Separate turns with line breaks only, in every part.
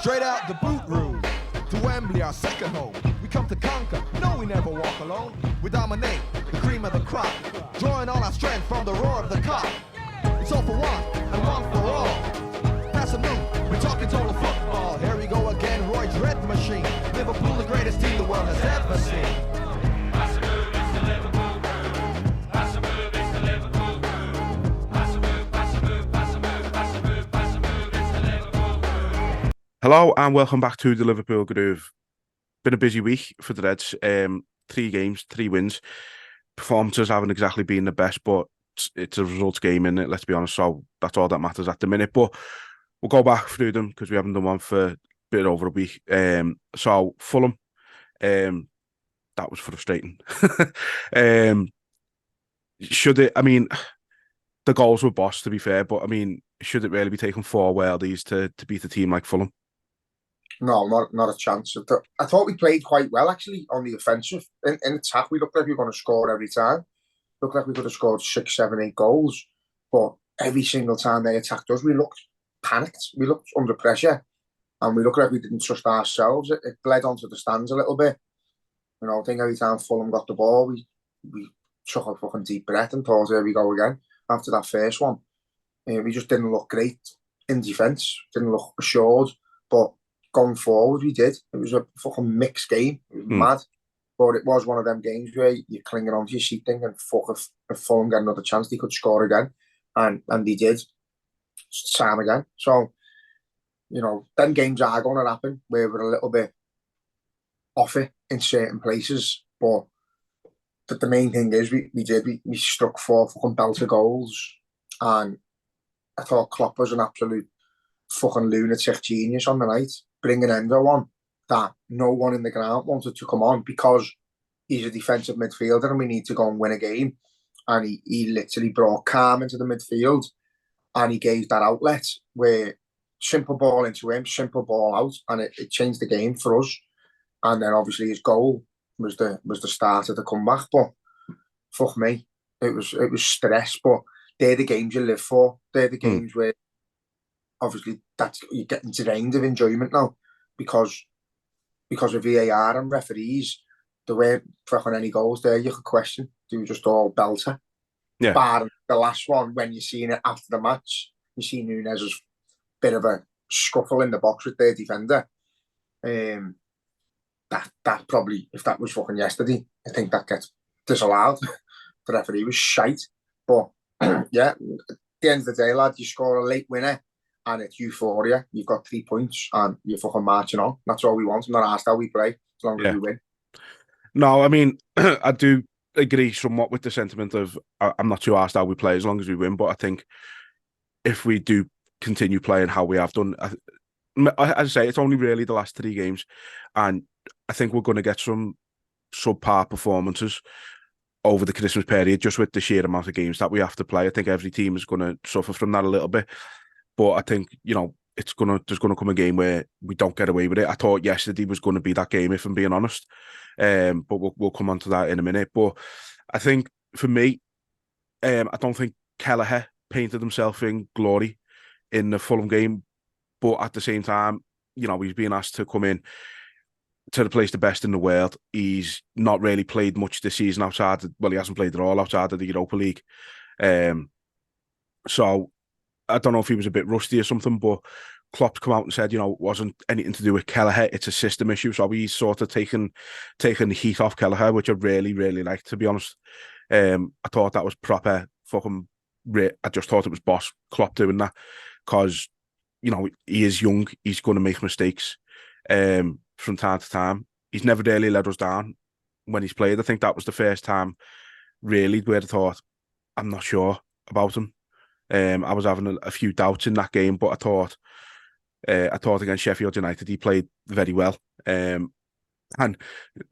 Straight out the boot room to Wembley, our second home. We come to conquer, no, we never walk alone. We dominate the cream of the crop, drawing all our strength from the roar of the cock. It's all for one and one for all. Pass a move, we're talking total football. Here we go again, Roy's red machine. Liverpool, the greatest team the world has ever seen. Pass a move, it's the Liverpool crew. Pass a move, it's the Liverpool crew. Pass a move, pass a move, pass a move, pass a move, pass a move, it's the Liverpool crew.
Hello and welcome back to the Liverpool Groove. Been a busy week for the Reds. 3 games, 3 wins. Performances haven't exactly been the best, but it's a results game, isn't it? Let's be honest. So that's all that matters at the minute. But we'll go back through them because we haven't done one for a bit over a week. So Fulham, that was frustrating. Should it? I mean, the goals were boss, to be fair, but I mean, should it really be taking 4 worldies to beat a team like Fulham?
No, not a chance. I thought we played quite well, actually, on the offensive. In attack, we looked like we were going to score every time. Looked like we could have scored 6, 7, 8 goals. But every single time they attacked us, we looked panicked. We looked under pressure. And we looked like we didn't trust ourselves. It bled onto the stands a little bit. You know, I think every time Fulham got the ball, we took a fucking deep breath and thought, here we go again. After that first one. We just didn't look great in defence. Didn't look assured. But going forward, we did. It was a fucking mixed game. It was mad. But it was one of them games where you're clinging onto your seat thinking, fuck, if Fulham get another chance, they could score again. And they did. Time again. So, you know, them games are going to happen where we're a little bit off it in certain places. But the main thing is we struck 4 fucking belter goals. And I thought Klopp was an absolute fucking lunatic genius on the night, bringing Endo on that no one in the ground wanted to come on because he's a defensive midfielder and we need to go and win a game. And he literally brought calm into the midfield and he gave that outlet where simple ball into him, simple ball out, and it changed the game for us. And then obviously his goal was the start of the comeback. But fuck me, it was stress. But they're the games you live for. They're the games where obviously you're getting drained of enjoyment now because of VAR and referees. There weren't fucking any goals there you could question. They were just all belter.
Yeah.
Bar the last one, when you're seeing it after the match, you see Nunez's bit of a scuffle in the box with their defender. That probably, if that was fucking yesterday, I think that gets disallowed. The referee was shite. But yeah, at the end of the day, lad, you score a late winner and it's euphoria. You've got 3 points and you're fucking marching on. That's all we want. I'm not asked how we play, as long as we win.
No, I mean, I do agree somewhat with the sentiment of I'm not too asked how we play as long as we win. But I think if we do continue playing how we have done, as I say, it's only really the last 3 games. And I think we're going to get some subpar performances over the Christmas period, just with the sheer amount of games that we have to play. I think every team is going to suffer from that a little bit. But I think, you know, there's going to come a game where we don't get away with it. I thought yesterday was going to be that game, if I'm being honest. But we'll come on to that in a minute. But I think, for me, I don't think Kelleher painted himself in glory in the Fulham game. But at the same time, you know, he's being asked to come in to replace the best in the world. He's not really played much this season outside. Well, he hasn't played at all outside of the Europa League. So I don't know if he was a bit rusty or something, but Klopp's come out and said, you know, it wasn't anything to do with Kelleher. It's a system issue. So he's sort of taken the heat off Kelleher, which I really, really like, to be honest. I thought that was proper fucking... I just thought it was boss Klopp doing that because, you know, he is young. He's going to make mistakes from time to time. He's never really let us down when he's played. I think that was the first time, really, where I thought, I'm not sure about him. I was having a few doubts in that game, but I thought against Sheffield United he played very well. And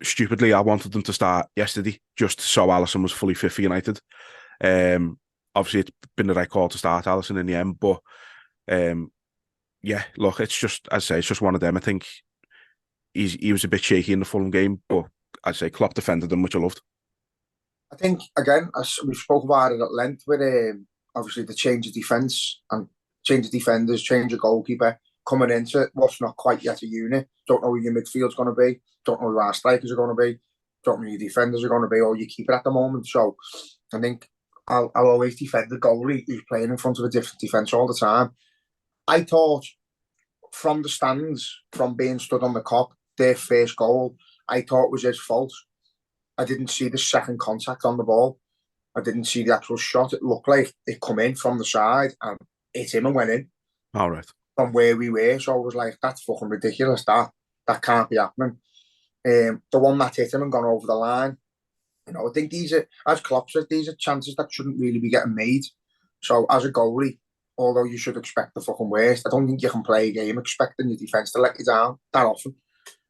stupidly, I wanted them to start yesterday just so Alisson was fully fit for United. Obviously, it's been the right call to start Alisson in the end, but yeah, look, it's just, as I say, it's just one of them. I think he was a bit shaky in the Fulham game, but I'd say Klopp defended him, which I loved.
I think, again, as we spoke about it at length, with obviously the change of defence and change of defenders, change of goalkeeper, coming into what's not quite yet a unit. Don't know who your midfield's going to be. Don't know who our strikers are going to be. Don't know who your defenders are going to be, or your keeper at the moment. So I think I'll always defend the goalie who's playing in front of a different defence all the time. I thought from the stands, from being stood on the cop, their first goal, I thought was his fault. I didn't see the second contact on the ball. I didn't see the actual shot. It looked like it come in from the side and hit him and went in.
All right.
From where we were. So I was like, that's fucking ridiculous. That can't be happening. The one that hit him and gone over the line, you know, I think these are, as Klopp said, these are chances that shouldn't really be getting made. So as a goalie, although you should expect the fucking worst, I don't think you can play a game expecting your defence to let you down that often.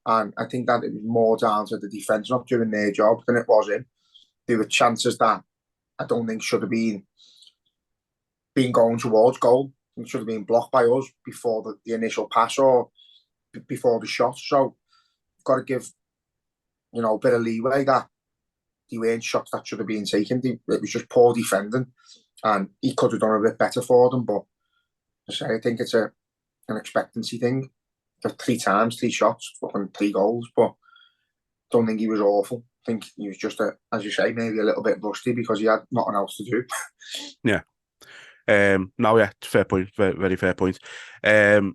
And I think that it was more down to the defence not doing their job than it was him. There were chances that I don't think should have been going towards goal. It should have been blocked by us before the initial pass or before the shot. So got to give, you know, a bit of leeway that they weren't shots that should have been taken. It was just poor defending, and he could have done a bit better for them. But I think it's an expectancy thing. For 3 times, 3 shots, fucking 3 goals. But don't think he was awful. I think he was just, as you say, maybe a little bit rusty because he had nothing else to do.
Yeah. No, yeah, fair point. Very, very fair point. There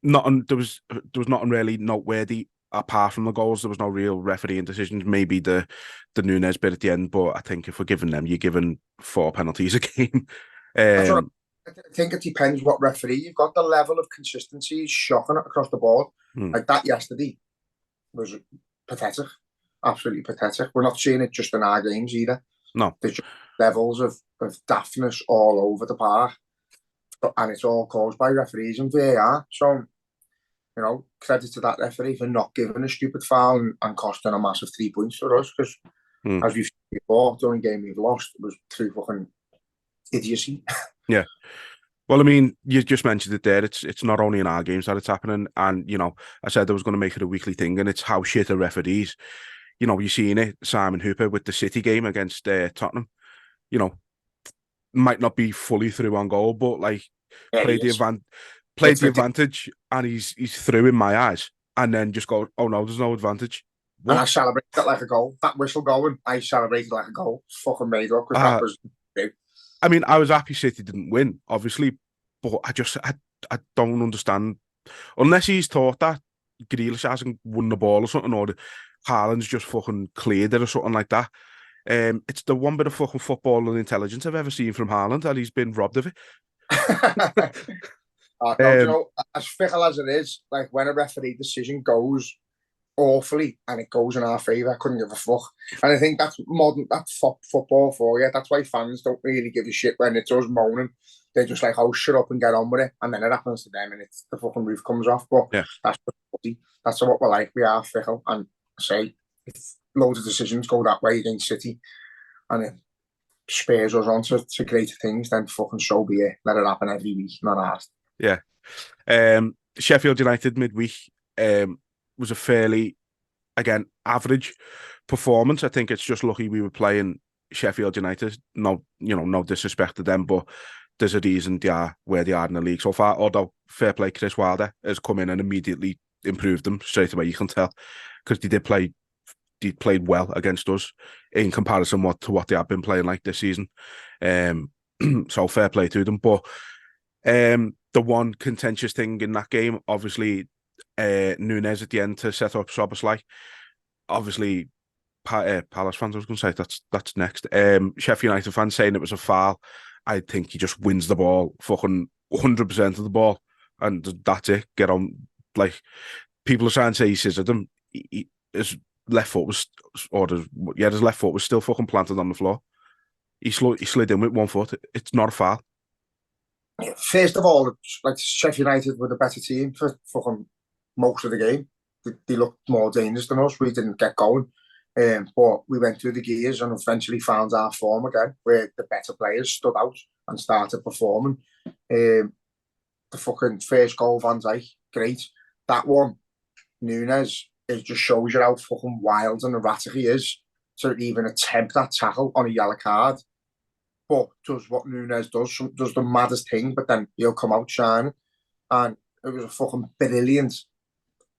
was nothing really noteworthy apart from the goals. There was no real refereeing decisions. Maybe the Núñez bit at the end, but I think if we're giving them, you're giving 4 penalties a game.
I think it depends what referee you've got. The level of consistency is shocking across the board. Like that yesterday was pathetic, absolutely pathetic. We're not seeing it just in our games either.
No,
there's just levels of daftness all over the park, and it's all caused by referees and VAR. So, you know, credit to that referee for not giving a stupid foul and costing a massive 3 points for us. Because as we've seen before, the only game we've lost was through fucking idiocy.
Yeah. Well, I mean, you just mentioned it there. It's not only in our games that it's happening. And, you know, I said I was going to make it a weekly thing, and it's how shit are referees. You know, you're seeing it, Simon Hooper with the City game against Tottenham. You know, might not be fully through on goal, but like played the advantage, and he's through in my eyes, and then just go, oh no, there's no advantage.
What? And I celebrated it like a goal. That whistle going, I celebrated like a goal. It's fucking made up because that was big. I
mean, I was happy City didn't win, obviously, but I don't understand. Unless he's thought that Grealish hasn't won the ball or something, or Haaland's just fucking cleared it or something like that. It's the one bit of fucking football and intelligence I've ever seen from Haaland, and he's been robbed of it.
You know, as fickle as it is, like when a referee decision goes awfully and it goes in our favour, I couldn't give a fuck. And I think that's football for you. That's why fans don't really give a shit when it's us moaning. They're just like, oh, shut up and get on with it. And then it happens to them and the fucking roof comes off. But
yeah,
that's what we're like. We are fickle. And I say, if loads of decisions go that way against City and it spurs us on to greater things, then fucking so be it. Let it happen every week, not ours.
Yeah. Sheffield United midweek was a fairly, again, average performance. I think it's just lucky we were playing Sheffield United. No disrespect to them, but there's a reason they are where they are in the league so far. Although, fair play, Chris Wilder has come in and immediately improved them straight away. You can tell because they played well against us in comparison to what they have been playing like this season. So fair play to them. But the one contentious thing in that game, obviously, Núñez at the end to set up Szoboszlai. Obviously, Palace fans, I was going to say that's next. Sheffield United fans saying it was a foul. I think he just wins the ball, fucking 100% of the ball, and that's it. Get on. Like, people are trying to say he scissored him. His left foot was, his left foot was still fucking planted on the floor. He slid in with 1 foot. It's not a foul.
First of all, like Sheffield United were the better team for fucking most of the game. They looked more dangerous than us. We didn't get going. But we went through the gears and eventually found our form again, where the better players stood out and started performing. The fucking first goal, Van Dijk, great. That one, Núñez, it just shows you how fucking wild and erratic he is to even attempt that tackle on a yellow card. But does what Núñez does the maddest thing, but then he'll come out shining. And it was a fucking brilliant,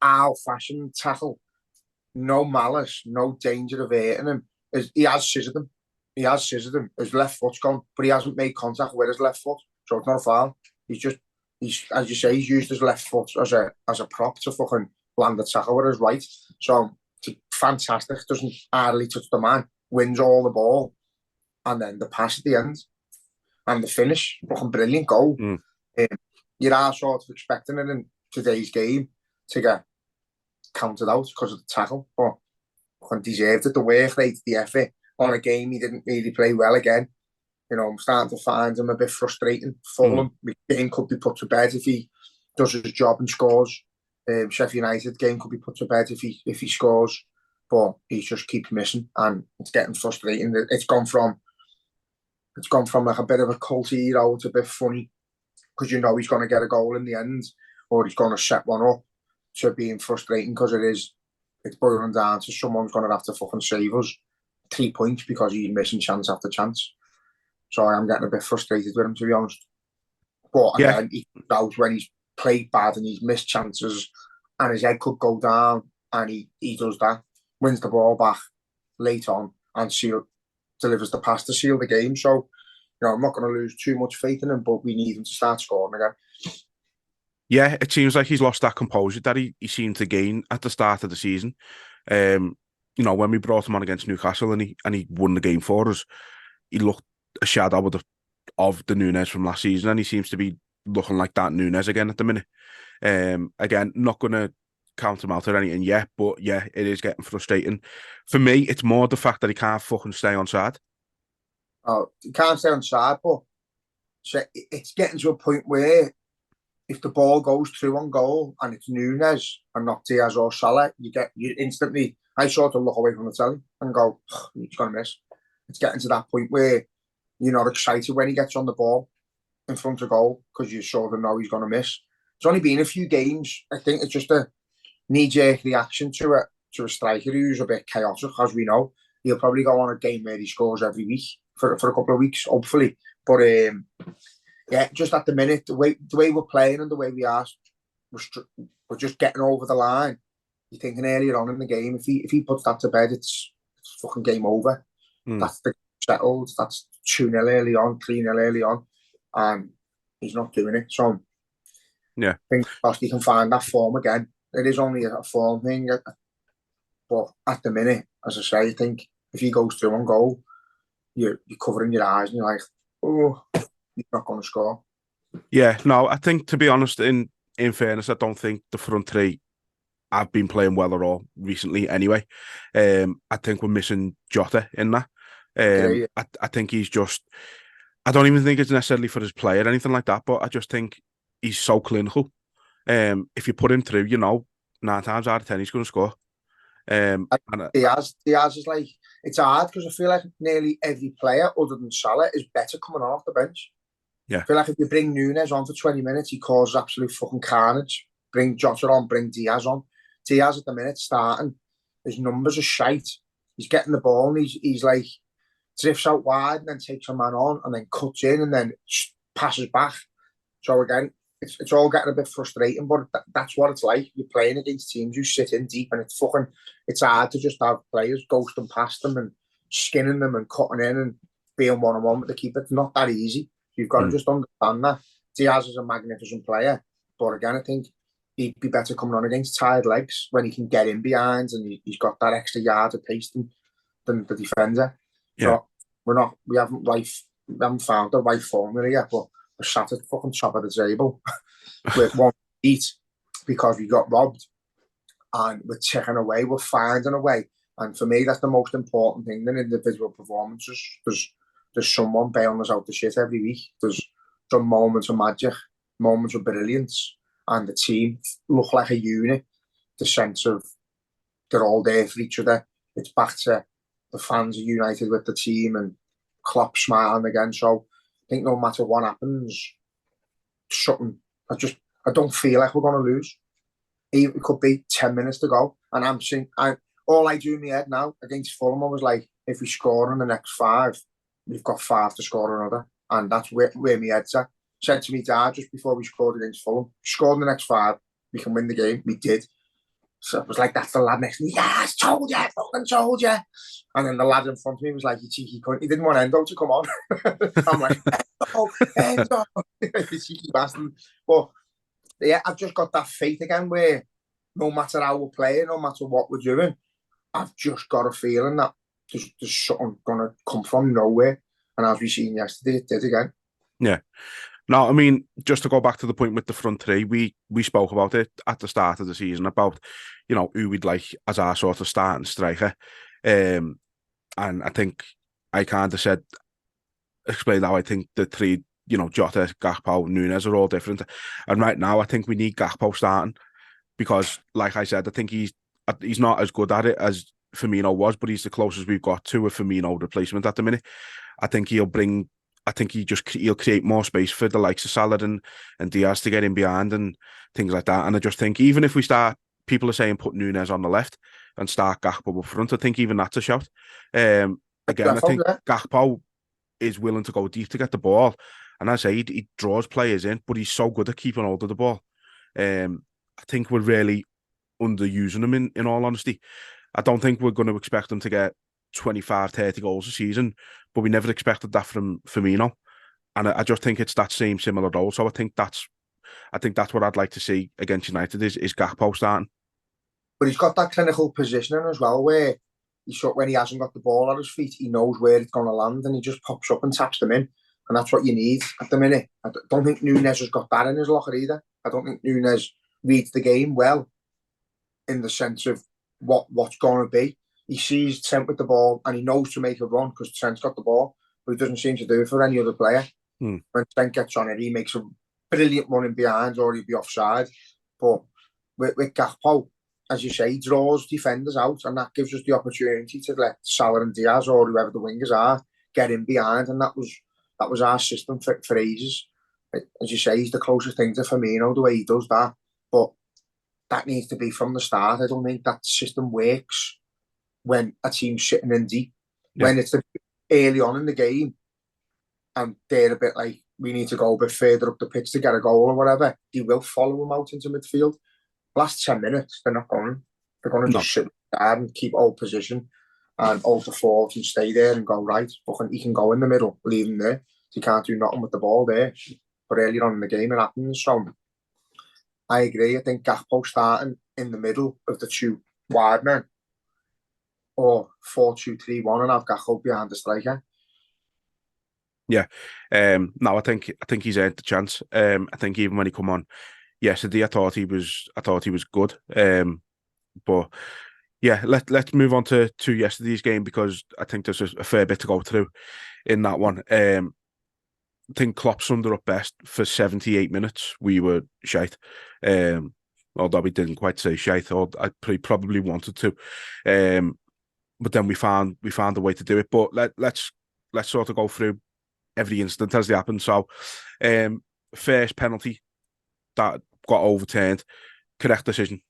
old-fashioned tackle. No malice, no danger of hurting him. He has scissored him. He has scissored him. His left foot's gone, but he hasn't made contact with his left foot, so it's not a foul. He's as you say, he's used his left foot as a prop to fucking land the tackle with his right. So it's fantastic. Doesn't hardly touch the man. Wins all the ball, and then the pass at the end and the finish. Fucking brilliant goal. You are sort of expecting it in today's game to get counted out because of the tackle, but fucking deserved it. The work rate, the effort on a game he didn't really play well again. You know, I'm starting to find him a bit frustrating. Fulham, the game could be put to bed if he does his job and scores. Sheffield United game could be put to bed if he scores, but he just keeps missing, and it's getting frustrating. It's gone from like a bit of a cult hero. It's a bit funny because you know he's going to get a goal in the end, or he's going to set one up, to being frustrating because it's boiling down to someone's going to have to fucking save us 3 points because he's missing chance after chance. So I'm getting a bit frustrated with him, to be honest. But again, he knows when he's played bad and he's missed chances and his head could go down, and he does that, wins the ball back late on and delivers the pass to seal the game. So, you know, I'm not going to lose too much faith in him, but we need him to start scoring again.
Yeah, it seems like he's lost that composure that he seemed to gain at the start of the season. You know, when we brought him on against Newcastle and he won the game for us, he looked a shadow of the Núñez from last season, and he seems to be looking like that Núñez again at the minute. Again, not going to count him out or anything yet, but yeah, it is getting frustrating. For me, it's more the fact that he can't fucking stay on side.
Oh, he can't stay on side, but it's getting to a point where if the ball goes through on goal and it's Núñez and not Diaz or Salah, you instantly, I sort of look away from the telly and go, he's going to miss. It's getting to that point where you're not excited when he gets on the ball in front of goal because you sort of know he's going to miss. It's only been a few games. I think it's just a knee-jerk reaction to a striker who's a bit chaotic, as we know. He'll probably go on a game where he scores every week for a couple of weeks, hopefully. But yeah, just at the minute, the way we're playing and the way we are, we're just getting over the line. You're thinking earlier on in the game, if he puts that to bed, it's fucking game over. That's the settled. That's 2-0 early on, 3-0 early on, and he's not doing it. So
yeah,
I think he can find that form again. It is only a form thing, but at the minute, as I say, I think if he goes through on goal, you're covering your eyes and you're like, oh, he's not going to score.
Yeah, no, I think, to be honest, in fairness, I don't think the front three have been playing well at all recently anyway. I think we're missing Jota in that. I think he's just, I don't even think it's necessarily for his play or anything like that, but I just think he's so clinical. If you put him through, you know, 9 times out of 10, he's going to score.
Diaz is like, it's hard because I feel like nearly every player other than Salah is better coming off the bench.
Yeah.
I feel like if you bring Núñez on for 20 minutes, he causes absolute fucking carnage. Bring Jota on, bring Diaz on. Diaz at the minute starting, his numbers are shite. He's getting the ball and he's like, drifts out wide and then takes a man on and then cuts in and then passes back. So again, it's all getting a bit frustrating, but that's what it's like. You're playing against teams who sit in deep, and it's hard to just have players ghosting past them and skinning them and cutting in and being one-on-one with the keeper. It's not that easy. You've got to just understand that. Diaz is a magnificent player, but again, I think he'd be better coming on against tired legs when he can get in behind and he's got that extra yard of pace than the defender.
Yeah.
So we haven't found the right formula yet, but we're sat at fucking top of the table with one eat because we got robbed, and we're ticking away, we're finding a way. And for me, that's the most important thing than individual performances. There's someone bailing us out the shit every week. There's some moments of magic, moments of brilliance, and the team look like a unit. The sense of they're all there for each other. It's back to the fans are united with the team and Klopp smiling again. So I think no matter what happens, I don't feel like we're going to lose. It could be 10 minutes to go, and all I do in my head now against Fulham, I was like, if we score in the next 5, we've got 5 to score another, and that's where my head's at. said to me dad just before we scored against Fulham, scored in the next 5, we can win the game. We did. So it was like, that's the lad next to me. Yes, told you, fucking told you. And then the lad in front of me was like, you cheeky cunt. He didn't want Endo to come on. I'm like, Endo. You cheeky bastard. But yeah, I've just got that faith again where no matter how we're playing, no matter what we're doing, I've just got a feeling that there's something going to come from nowhere. And as we seen yesterday, it did again.
Yeah. No, I mean, just to go back to the point with the front three, we spoke about it at the start of the season about, who we'd like as our sort of starting striker. And I think I kind of explained how I think the three, Jota, Gakpo, Nunes are all different. And right now, I think we need Gakpo starting because, like I said, I think he's not as good at it as Firmino was, but he's the closest we've got to a Firmino replacement at the minute. I think he'll create more space for the likes of Salah and Diaz to get in behind and things like that. And I just think even if we start, people are saying put Nunes on the left and start Gakpo up front, I think even that's a shout. Again, I think Gakpo is willing to go deep to get the ball. And as I say, he draws players in, but he's so good at keeping hold of the ball. I think we're really underusing him in all honesty. I don't think we're going to expect him to get 25, 30 goals a season, but we never expected that from Firmino. And I just think it's that same similar role. So I think that's what I'd like to see against United is Gakpo starting.
But he's got that clinical positioning as well, where when he hasn't got the ball at his feet, he knows where it's going to land and he just pops up and taps them in. And that's what you need at the minute. I don't think Nunes has got that in his locker either. I don't think Nunes reads the game well in the sense of what's going to be. He sees Trent with the ball and he knows to make a run because Trent's got the ball, but he doesn't seem to do it for any other player. When Trent gets on it, he makes a brilliant running behind or he'd be offside. But with Gakpo, as you say, he draws defenders out and that gives us the opportunity to let Salah and Diaz or whoever the wingers are get in behind, and that was our system for ages. As you say, he's the closest thing to Firmino, the way he does that. But that needs to be from the start. I don't think that system works when a team's sitting in deep. Yeah. When it's early on in the game and they're a bit like, we need to go a bit further up the pitch to get a goal or whatever, they will follow him out into midfield. Last 10 minutes, they're not going. They're going to just sit there and keep old position and hold the forward and stay there and go, right, he can go in the middle, leave him there. He can't do nothing with the ball there. But earlier on in the game, it happens. So I agree. I think Gakpo starting in the middle of the two wide men or 4-2-3-1 and have Gakpo behind the striker.
Yeah. No, I think he's earned the chance. I think even when he come on yesterday, I thought he was good. But yeah, let's move on to yesterday's game because I think there's a fair bit to go through in that one. I think Klopp summed it up best. For 78 minutes, we were shite. Although we didn't quite say shite, or I probably wanted to. But then we found a way to do it. But let's sort of go through every instant as they happen. So, first penalty that got overturned, correct decision.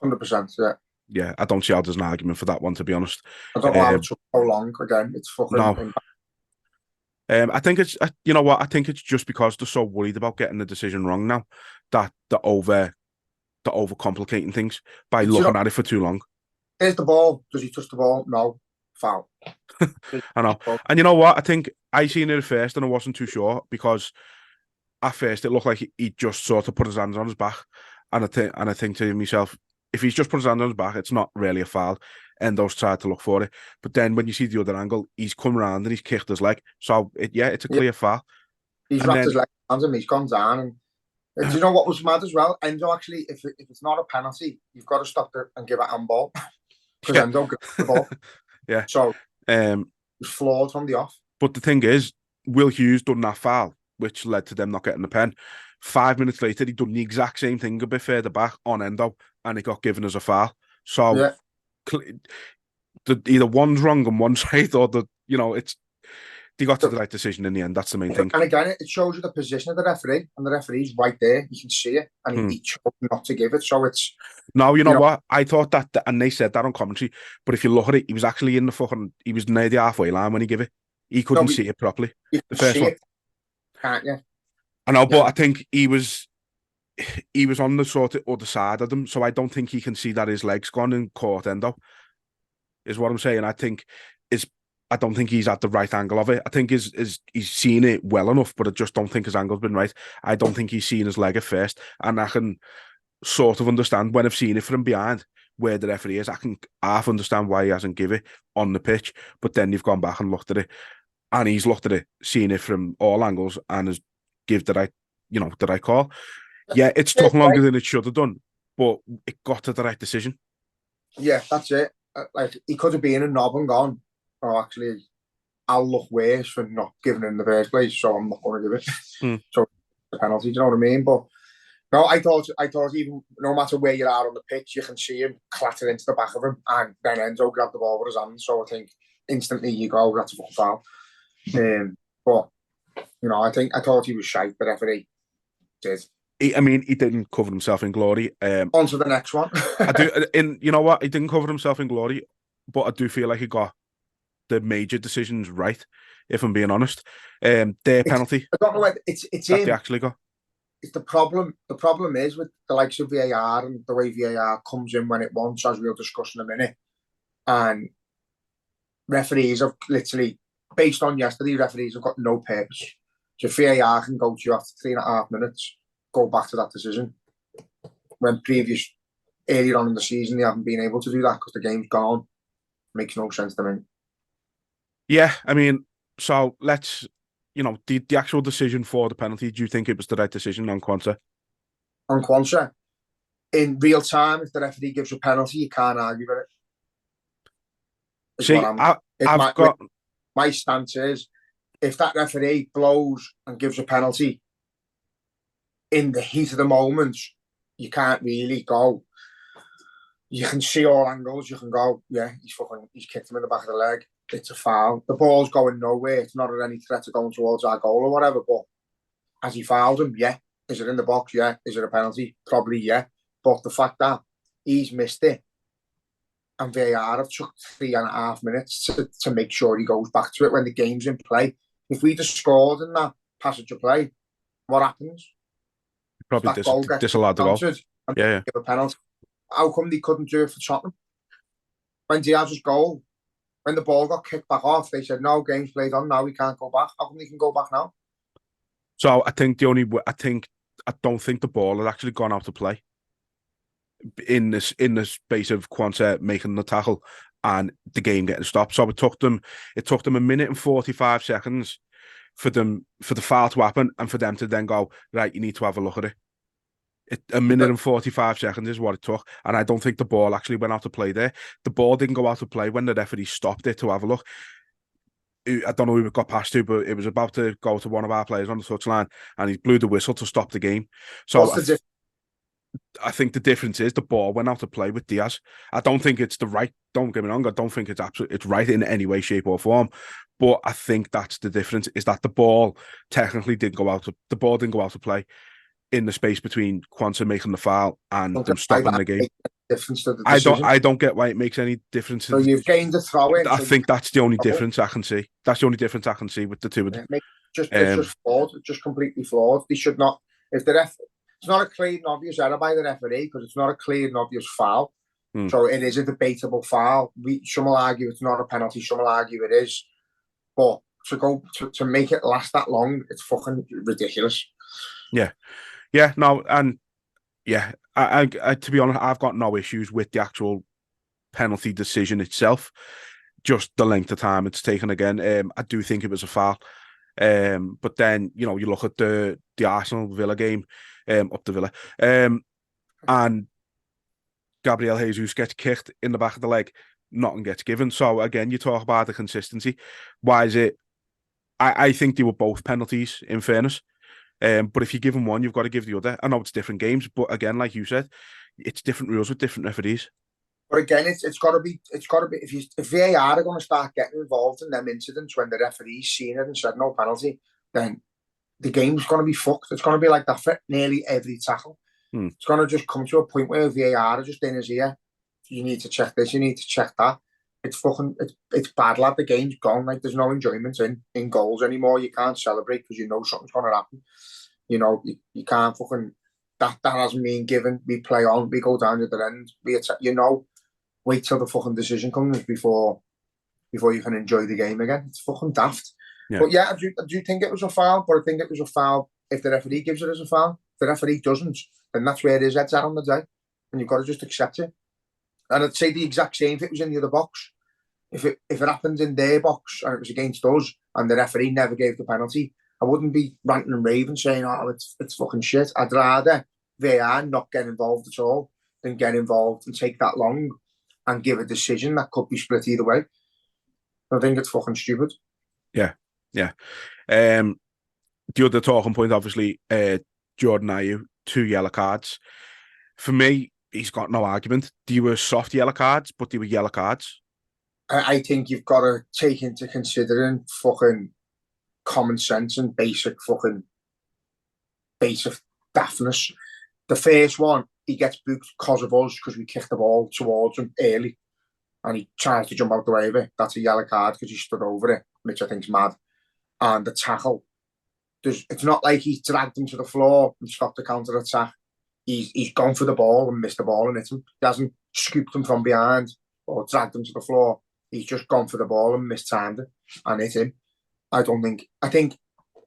100%, yeah.
Yeah, I don't see how there's an argument for that one, to be honest.
I don't know how it took so long. Again, it's fucking.
No. I think it's you know what, I think it's just because they're so worried about getting the decision wrong now that they're overcomplicating things by looking at it for too long.
Here's the ball. Does he touch the ball? No. Foul.
I know. And you know what? I think I seen it at first and I wasn't too sure because at first it looked like he just sort of put his hands on his back, and I think to myself, if he's just put his hand on his back, it's not really a foul. Endo's tried to look for it. But then when you see the other angle, he's come around and he's kicked his leg. So, it's a clear foul.
He's wrapped his leg around him, he's gone down. And do you know what was mad as well? Endo actually, if it's not a penalty, you've got to stop it and give a handball. Because Endo gets the ball.
Yeah.
So, he's flawed from the off.
But the thing is, Will Hughes done that foul, which led to them not getting the pen. 5 minutes later, he done the exact same thing a bit further back on Endo, and it got given as a foul. So, either one's wrong on one side, or they got to the right decision in the end. That's the main thing.
And again, it shows you the position of the referee, and the referee's right there. You can see it, and he chose not to give it. So it's
no, you know what? I thought that, and they said that on commentary. But if you look at it, he was actually in the fucking. He was near the halfway line when he gave it. He couldn't see it properly.
You
the first
see
one,
it, can't you?
I know, but
Yeah.
I think he was on the sort of other side of them, so I don't think he can see that his leg's gone and caught endo. Is what I'm saying. I don't think he's at the right angle of it. I think he's seen it well enough, but I just don't think his angle's been right. I don't think he's seen his leg at first, and I can sort of understand when I've seen it from behind where the referee is. I can half understand why he hasn't given it on the pitch, but then you've gone back and looked at it, and he's looked at it, seen it from all angles, and has give the right call. Yeah, it's took longer than it should have done, but it got to the right decision.
Yeah, that's it. Like, he could have been a knob and gone, oh, actually, I'll look worse for not giving it in the first place, so I'm not going to give it. So, the penalty, do you know what I mean? But no, I thought even no matter where you are on the pitch, you can see him clatter into the back of him, and then Enzo grabbed the ball with his hand. So I think instantly you go, that's a fucking foul. But I thought he was shite. The referee did.
He didn't cover himself in glory.
On to the next one.
I do. You know what? He didn't cover himself in glory, but I do feel like he got the major decisions right. If I'm being honest, their penalty.
I don't know whether it's
that they actually got.
It's the problem. The problem is with the likes of VAR and the way VAR comes in when it wants, as we'll discuss in a minute. And referees have literally, based on yesterday, referees have got no purpose. So VAR can go to you after 3.5 minutes, go back to that decision. When earlier on in the season, they haven't been able to do that because the game's gone. Makes no sense to me.
Yeah, so let's, the actual decision for the penalty, do you think it was the right decision on Quansah?
On Quansah, in real time, if the referee gives a penalty, you can't argue with it.
See,
my stance is, if that referee blows and gives a penalty in the heat of the moment, you can't really go. You can see all angles. You can go, yeah, he's kicked him in the back of the leg. It's a foul. The ball's going nowhere. It's not at any threat of going towards our goal or whatever. But has he fouled him? Yeah. Is it in the box? Yeah. Is it a penalty? Probably, yeah. But the fact that he's missed it and VAR have took 3.5 minutes to make sure he goes back to it when the game's in play. If we'd have scored in that passage of play, what happens?
Probably disallowed the goal. Yeah.
Give a penalty. How come they couldn't do it for Tottenham? When Diaz's goal, when the ball got kicked back off, they said, no, game's played on now, we can't go back. How come they can go back now?
So I don't think the ball had actually gone out to play in the space of Quansah making the tackle and the game getting stopped. So it took them 1 minute and 45 seconds for the foul to happen and for them to then go, right, you need to have a look at it. 1 minute and 45 seconds is what it took, and I don't think the ball actually went out to play there. The ball didn't go out to play when the referee stopped it to have a look. I don't know who it got past to, but it was about to go to one of our players on the touchline, and he blew the whistle to stop the game. So I think the difference is the ball went out to play with Diaz. I don't think it's the right. Don't get me wrong. I don't think it's right in any way, shape, or form. But I think that's the difference: is that the ball technically didn't go out to play in the space between Quansah making the foul and them stopping the game. I don't get why it makes any difference.
So you've gained a throw in.
I think that's the only difference I can see. That's the only difference I can see with the two of them.
It's just flawed. It's just completely flawed. They should not. If the it's not a clear and obvious error by the referee because it's not a clear and obvious foul. So it is a debatable foul. Some will argue it's not a penalty. Some will argue it is. But to make it last that long, it's fucking ridiculous.
Yeah. Yeah, no, and yeah, I to be honest, I've got no issues with the actual penalty decision itself. Just the length of time it's taken again. I do think it was a foul. But then, you look at the Arsenal Villa game, up the Villa, and Gabriel Jesus gets kicked in the back of the leg, nothing gets given. So again, you talk about the consistency. Why is it? I think they were both penalties, in fairness. But if you give them one, you've got to give the other. I know it's different games, but again, like you said, it's different rules with different referees.
But again, it's got to be. If VAR are going to start getting involved in them incidents when the referee's seen it and said no penalty, then the game's going to be fucked. It's going to be like that for nearly every tackle. It's going to just come to a point where VAR are just in his ear. You need to check this. You need to check that. It's fucking. It's bad, lad. The game's gone. Like there's no enjoyment in goals anymore. You can't celebrate because you know something's going to happen. You know, you can't fucking that hasn't been given. We play on, we go down to the end, we attack, you know, wait till the fucking decision comes before you can enjoy the game again. It's fucking daft.
Yeah.
But yeah, I do think it was a foul, but I think it was a foul if the referee gives it as a foul. If the referee doesn't, then that's where it is. That's out on the day. And you've got to just accept it. And I'd say the exact same if it was in the other box. If it happens in their box and it was against us and the referee never gave the penalty, I wouldn't be ranting and raving saying, oh, it's fucking shit. I'd rather VAR not get involved at all than get involved and take that long and give a decision that could be split either way. I think it's fucking stupid.
Yeah. The other talking point, obviously, Jordan Ayew, 2 yellow cards. For me, he's got no argument. They were soft yellow cards, but they were yellow cards.
I think you've got to take into considering fucking common sense and basic daftness. The first one, he gets booked because of us, because we kicked the ball towards him early and he tries to jump out the way of it. That's a yellow card because he stood over it, which I think's mad. And the tackle, it's not like he's dragged him to the floor and stopped the counter attack. He's gone for the ball and missed the ball and hit him. He hasn't scooped him from behind or dragged him to the floor. He's just gone for the ball and mistimed it and hit him. I think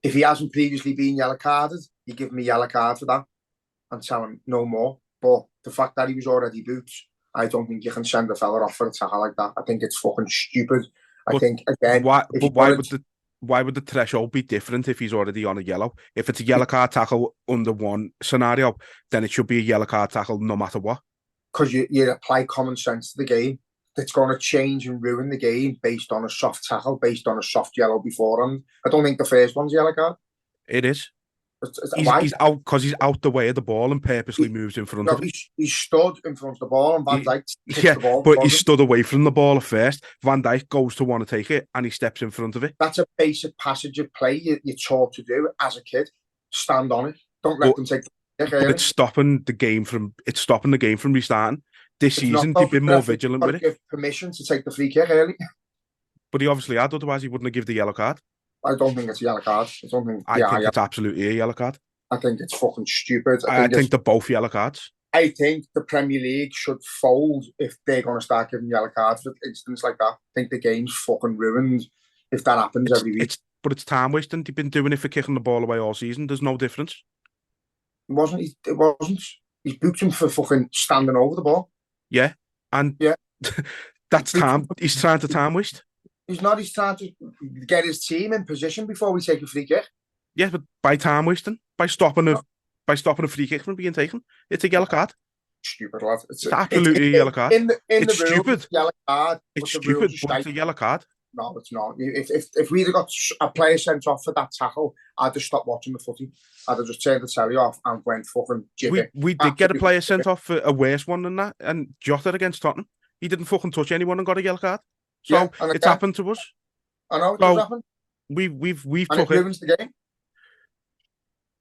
if he hasn't previously been yellow carded, you give him a yellow card for that and tell him no more. But the fact that he was already booked, I don't think you can send a fella off for a tackle like that. I think it's fucking stupid. I think, again...
Why would the threshold be different if he's already on a yellow? If it's a yellow card tackle under one scenario, then it should be a yellow card tackle no matter what.
Because you apply common sense to the game. It's going to change and ruin the game based on a soft tackle, based on a soft yellow beforehand. I don't think the first one's yellow card.
It is.
Why?
He's out because he's out the way of the ball and purposely moves in front of it.
He stood in front of the ball and Van Dijk
hits the ball. But he stood away from the ball at first. Van Dijk goes to want to take it and he steps in front of it.
That's a basic passage of play you're taught to do as a kid. Stand on it. Don't let them take the kick.
But it's stopping the game from restarting. This season, they've been more vigilant with it.
Give permission to take the free kick early.
But he obviously had, otherwise he wouldn't have given the yellow card.
I don't think it's a yellow card. I think
it's absolutely a yellow card.
I think it's fucking stupid.
I think they're both yellow cards.
I think the Premier League should fold if they're going to start giving yellow cards for incidents like that. I think the game's fucking ruined if that happens every week.
But it's time wasting. They've been doing it for kicking the ball away all season. There's no difference.
It wasn't. He's booked him for fucking standing over the ball.
Yeah. And that's time. He's trying to time waste.
He's not. He's trying to get his team in position before we take a free kick.
Yeah, but by time wasting, by stopping a free kick from being taken, it's a yellow card.
Stupid, lad. It's
absolutely a yellow card.
It's
stupid.
Yellow card.
It's stupid, but it's a yellow card.
No, it's not. If we'd have got a player sent off for that tackle, I'd have stopped watching the footy. I'd have just turned the telly off and went fucking jibbing.
We did get a player sent off for a worse one than that, and Jota against Tottenham. He didn't fucking touch anyone and got a yellow card. So it's happened to us.
I know it does happen.
We've
and it ruins the game.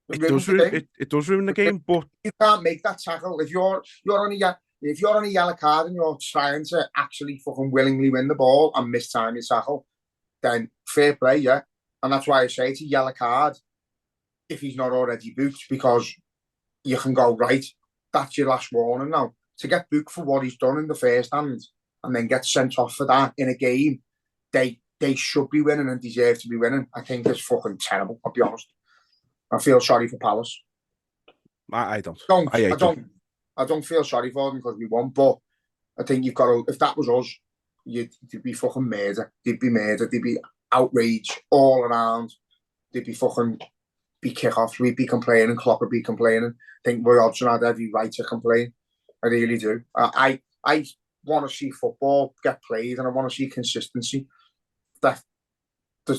It does ruin the game, but
you can't make that tackle if you're on a yellow card and you're trying to actually fucking willingly win the ball and mistime your tackle, then fair play, yeah. And that's why I say it's a yellow card if he's not already booked, because you can go, right, that's your last warning now. To get booked for what he's done in the first hand and then get sent off for that in a game, they should be winning and deserve to be winning. I think it's fucking terrible, I'll be honest. I feel sorry for Palace.
I don't.
I don't feel sorry for them because we won, but I think you've got to, if that was us, you'd be fucking murder. They'd be murder. They'd be outrage all around. They'd be fucking kick-offs. We'd be complaining. Klopp would be complaining. I think Roy Hodgson had every right to complain. I really do. I want to see football get played and I want to see consistency. The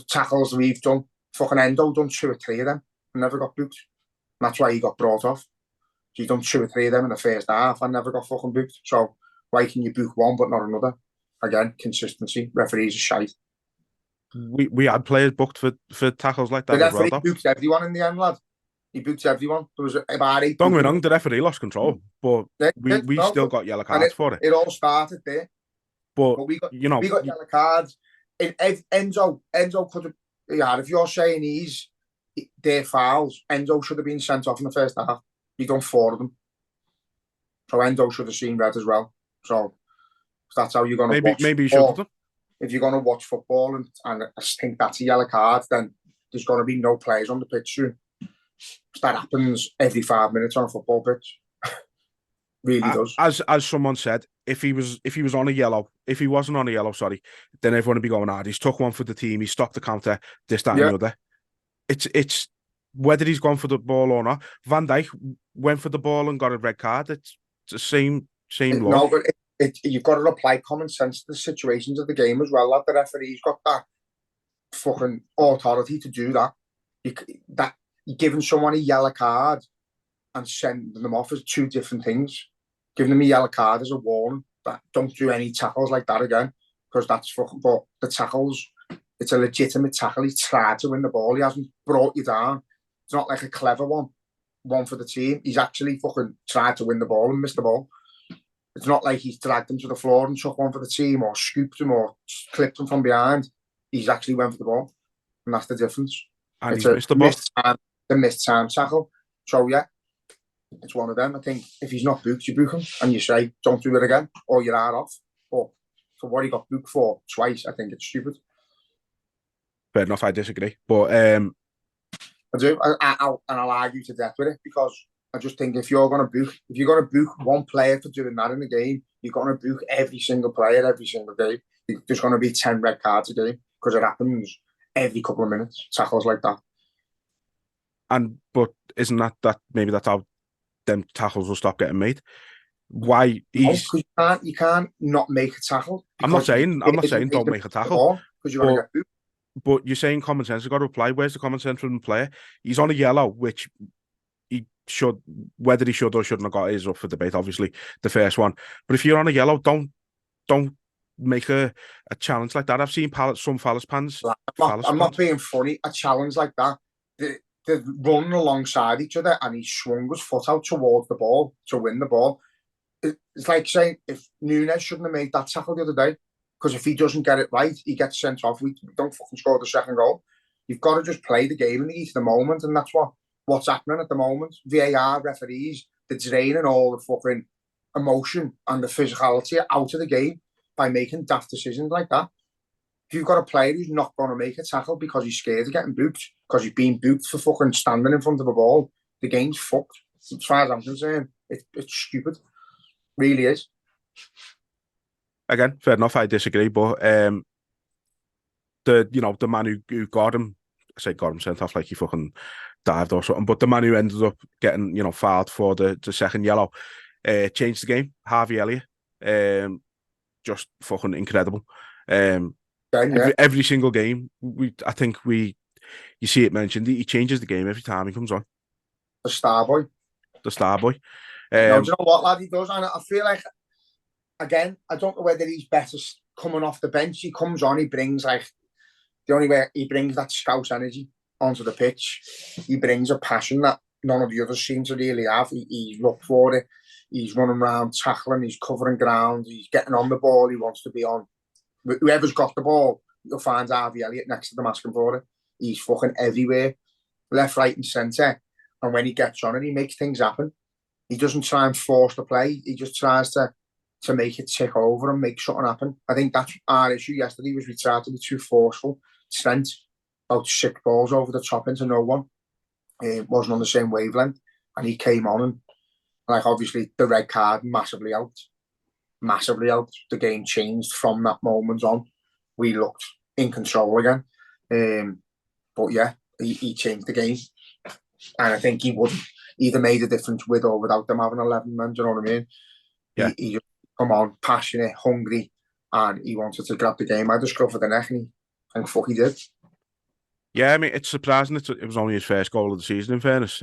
tackles we've done, fucking Endo done 2 or 3 of them and never got booked. And that's why he got brought off. He's done 2 or 3 of them in the first half and never got fucking booked. So why can you book one but not another? Again, consistency. Referees are shite.
We had players booked for tackles like that as well. The
referee booked everyone in the end, lad. He booked everyone. There was about 8.
Don't get me wrong, the referee lost control, but we still got yellow cards for it.
It all started there.
But
we got yellow cards. Enzo could have. Yeah, if you're saying he's their fouls, Endo should have been sent off in the first half. He done 4 of them. So Endo should have seen red as well. So that's how you're going to watch.
Maybe he should have done.
If you're going to watch football and I think that's a yellow card, then there's going to be no players on the pitch soon. That happens every 5 minutes on a football pitch. Really does.
As someone said, if he wasn't on a yellow, then everyone would be going, he's took one for the team, he stopped the counter, this, that, and the other. It's whether he's gone for the ball or not. Van Dijk went for the ball and got a red card. It's the same law.
No, but you've got to apply common sense to the situations of the game as well. Like the referee's got that fucking authority to do that. You're giving someone a yellow card and sending them off as 2 different things. Giving them a yellow card as a warning that don't do any tackles like that again, because that's fucking. But the tackles, it's a legitimate tackle. He's tried to win the ball. He hasn't brought you down. It's not like a clever one for the team. He's actually fucking tried to win the ball and missed the ball. It's not like he's dragged him to the floor and took one for the team or scooped him or clipped him from behind. He's actually went for the ball, and that's the difference.
And he's missed the ball.
The missed time tackle. So yeah, it's one of them. I think if he's not booked, you book him and you say, don't do it again, or you're out off. But for what he got booked for twice, I think it's stupid.
Fair enough, I disagree. But
I do, and I'll argue to death with it, because I just think if you're going to book one player for doing that in the game, you're going to book every single player every single game. There's going to be 10 red cards a game, because it happens every couple of minutes, tackles like that.
But isn't that maybe that's how them tackles will stop getting made? Why he's
you can't not make a tackle.
I'm not saying don't make a tackle,
because you're going to get booked.
But you're saying common sense has got to apply. Where's the common sense from the player? He's on a yellow, which he should, whether he should or shouldn't have got, is up for debate, obviously, the first one. But if you're on a yellow, don't make a challenge like that. I've seen some Palace fans.
I'm not being funny. A challenge like that, they're running alongside each other and he swung his foot out towards the ball to win the ball. It's like saying if Núñez shouldn't have made that tackle the other day, because if he doesn't get it right, he gets sent off. We don't fucking score the second goal. You've got to just play the game in the heat of the moment, and that's what's happening at the moment. VAR, referees, they're draining all the fucking emotion and the physicality out of the game by making daft decisions like that. If you've got a player who's not going to make a tackle because he's scared of getting booked, because he's being booked for fucking standing in front of a ball, the game's fucked. As far as I'm concerned, it's stupid. Really is.
Again, fair enough, I disagree, but the man who got him, got him sent off like he fucking dived or something, but the man who ended up getting, fouled for the second yellow, changed the game. Harvey Elliott, just fucking incredible. Every single game, I think you see it mentioned, he changes the game every time he comes on.
The star boy.
Do you
know what, lad, he does, and I feel like, again, I don't know whether he's better coming off the bench. He comes on, he brings the only way he brings that Scouse energy onto the pitch. He brings a passion that none of the others seem to really have. He's looked for it. He's running around tackling. He's covering ground. He's getting on the ball. He wants to be on. Whoever's got the ball, you'll find Harvey Elliott next to them asking for it. He's fucking everywhere, left, right, and centre. And when he gets on it, he makes things happen. He doesn't try and force the play. He just tries to make it tick over and make something happen. I think that's our issue yesterday, was we tried to be too forceful. Trent, about 6 balls over the top into no one. It wasn't on the same wavelength. And he came on and, obviously, the red card massively helped. Massively helped. The game changed from that moment on. We looked in control again. But yeah, he changed the game. And I think he would either made a difference with or without them having 11 men, do you know what I mean?
Yeah.
He just come on, passionate, hungry, and he wanted to grab the game by the scruff of the neck, and fuck he did.
Yeah, I mean, it's surprising it was only his first goal of the season, in fairness,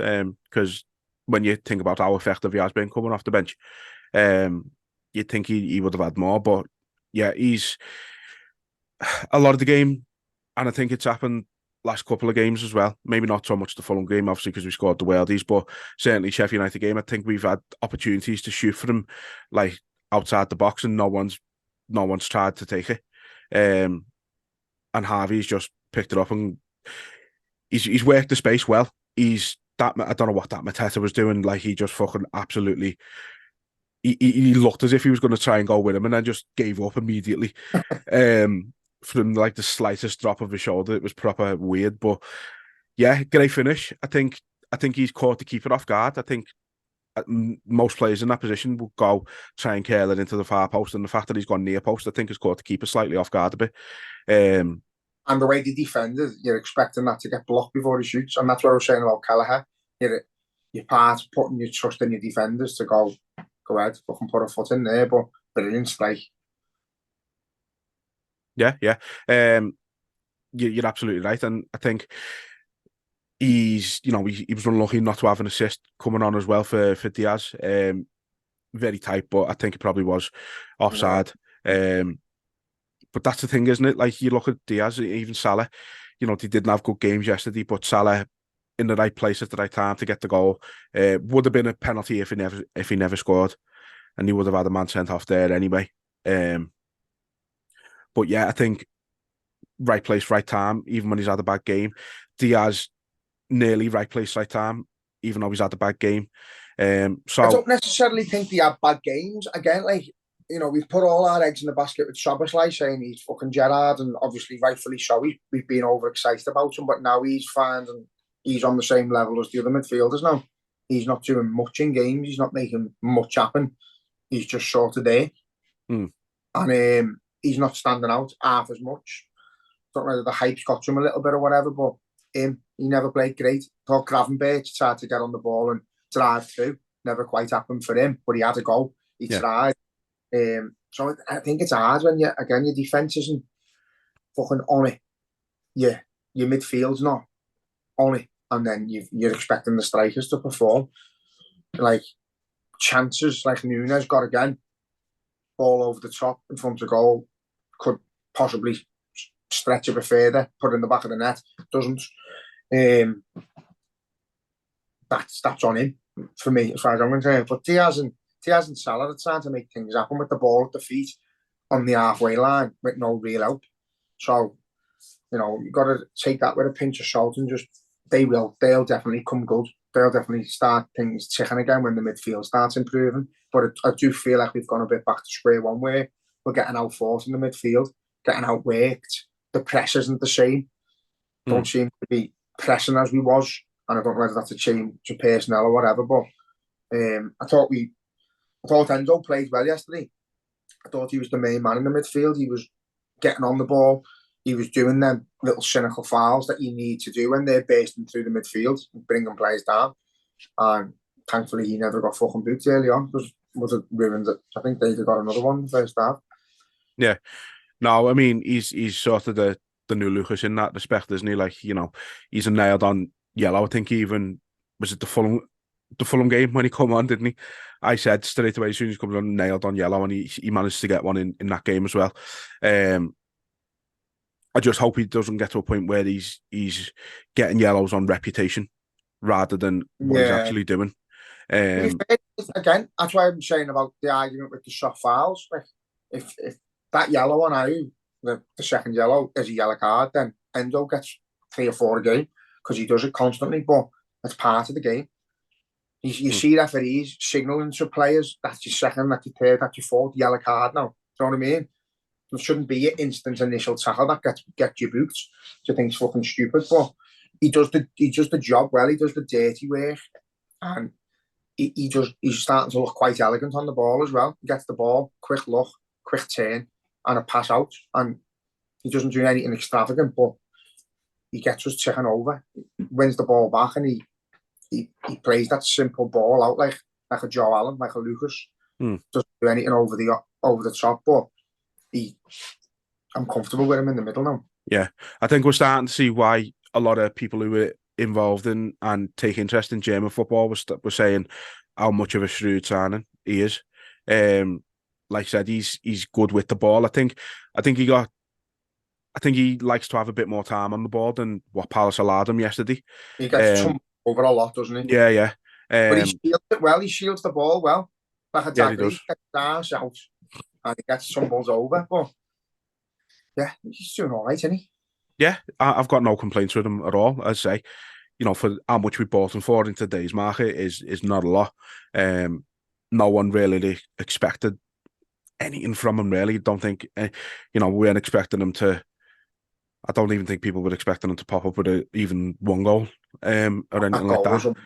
because when you think about how effective he has been coming off the bench, you'd think he would have had more, but yeah, he's a lot of the game, and I think it's happened last couple of games as well. Maybe not so much the Fulham game, obviously, because we scored the worldies, but certainly Sheffield United game, I think we've had opportunities to shoot for him, outside the box, and no one's tried to take it. And Harvey's just picked it up, and he's worked the space well. I don't know what that Mateta was doing. Like, he just fucking absolutely. He looked as if he was going to try and go with him, and then just gave up immediately. From like the slightest drop of his shoulder, it was proper weird. But yeah, great finish. I think he's caught the keeper off guard. I think most players in that position will go try and curl it into the far post, and the fact that he's gone near post, I think, has caught the keeper slightly off guard a bit.
And the way they defended, you're expecting that to get blocked before he shoots, and that's what I was saying about Kelleher. Your part putting your trust in your defenders to go ahead, fucking put a foot in there, but brilliant strike.
Yeah. You're absolutely right, and I think he was unlucky not to have an assist coming on as well for Diaz. Very tight, but I think it probably was offside. But that's the thing, isn't it? Like, you look at Diaz, even Salah, they didn't have good games yesterday, but Salah in the right place at the right time to get the goal. Would have been a penalty if he never scored, and he would have had a man sent off there anyway. But yeah, I think right place, right time, even when he's had a bad game. Diaz, nearly right place, right time, even though he's had a bad game. So
I don't necessarily think they have bad games. Again, like, we've put all our eggs in the basket with Szoboszlai, saying he's fucking Gerrard, and obviously rightfully so. We've been overexcited about him, but now he's fine and he's on the same level as the other midfielders now. He's not doing much in games. He's not making much happen. He's just sort of there. And he's not standing out half as much. Don't know whether the hype's got to him a little bit or whatever, but he never played great. Thought Gravenberch tried to get on the ball and drive through. Never quite happened for him, but he had a go. He tried. So I think it's hard when your defence isn't fucking on it. Yeah, your midfield's not on it, and then you're expecting the strikers to perform. Like, chances like Nunes got again, ball over the top in front of goal, could possibly stretch a bit further, put it in the back of the net. Doesn't. That's on him for me, as far as I'm concerned. But Diaz and Salah are trying to make things happen with the ball at the feet on the halfway line with no real help. So, you've got to take that with a pinch of salt, and just they'll definitely come good. They'll definitely start things ticking again when the midfield starts improving. But I do feel like we've gone a bit back to square one, where we're getting outfought in the midfield, getting outworked. The press isn't the same. Don't seem to be pressing as we was. And I don't know whether that's a change to personnel or whatever, but I thought Enzo played well yesterday. I thought he was the main man in the midfield. He was getting on the ball. He was doing them little cynical fouls that you need to do when they're bursting through the midfield and bringing players down. And thankfully, he never got fucking booked early on. Would have ruined it. I think they'd have got another one in the first half.
Yeah. No, I mean, he's sort of the new Lucas in that respect, isn't he? Like, he's a nailed on yellow. I think he even was it the Fulham game when he come on, didn't he? I said straight away as soon as he comes on, nailed on yellow, and he managed to get one in that game as well. I just hope he doesn't get to a point where he's getting yellows on reputation rather than what he's actually doing.
Again, that's why I'm saying about the argument with the soft fouls. Like, if that yellow on Ayew, the second yellow, is a yellow card, then Endo gets 3 or 4 a game because he does it constantly, but it's part of the game. You see referees signalling to players, that's your second, that's your third, that's your fourth yellow card now. Do you know what I mean? There shouldn't be an instant initial tackle that gets you booked. So I think it's fucking stupid, but he does the job well. He does the dirty work, and he's starting to look quite elegant on the ball as well. He gets the ball, quick look, quick turn, and a pass out, and he doesn't do anything extravagant, but he gets us ticking over, wins the ball back, and he plays that simple ball out like a Joe Allen, like a Lucas. Doesn't do anything over the top, but I'm comfortable with him in the middle now.
Yeah, I think we're starting to see why a lot of people who were involved in and take interest in German football were saying how much of a shrewd signing he is. Like I said, he's good with the ball. I think he likes to have a bit more time on the ball than what Palace allowed him yesterday.
He gets tumbled over a lot, doesn't he?
Yeah.
But he shields it well. He shields the ball well. Like a dagger,
he does.
He gets down, shouts, and he gets tumbles over. But yeah, he's doing all right, isn't he?
Yeah, I've got no complaints with him at all. I'd say, for how much we bought him for in today's market is not a lot. No one really expected anything from him. Really, don't think. We weren't expecting him to. I don't even think people were expecting him to pop up with even one goal, or anything like that.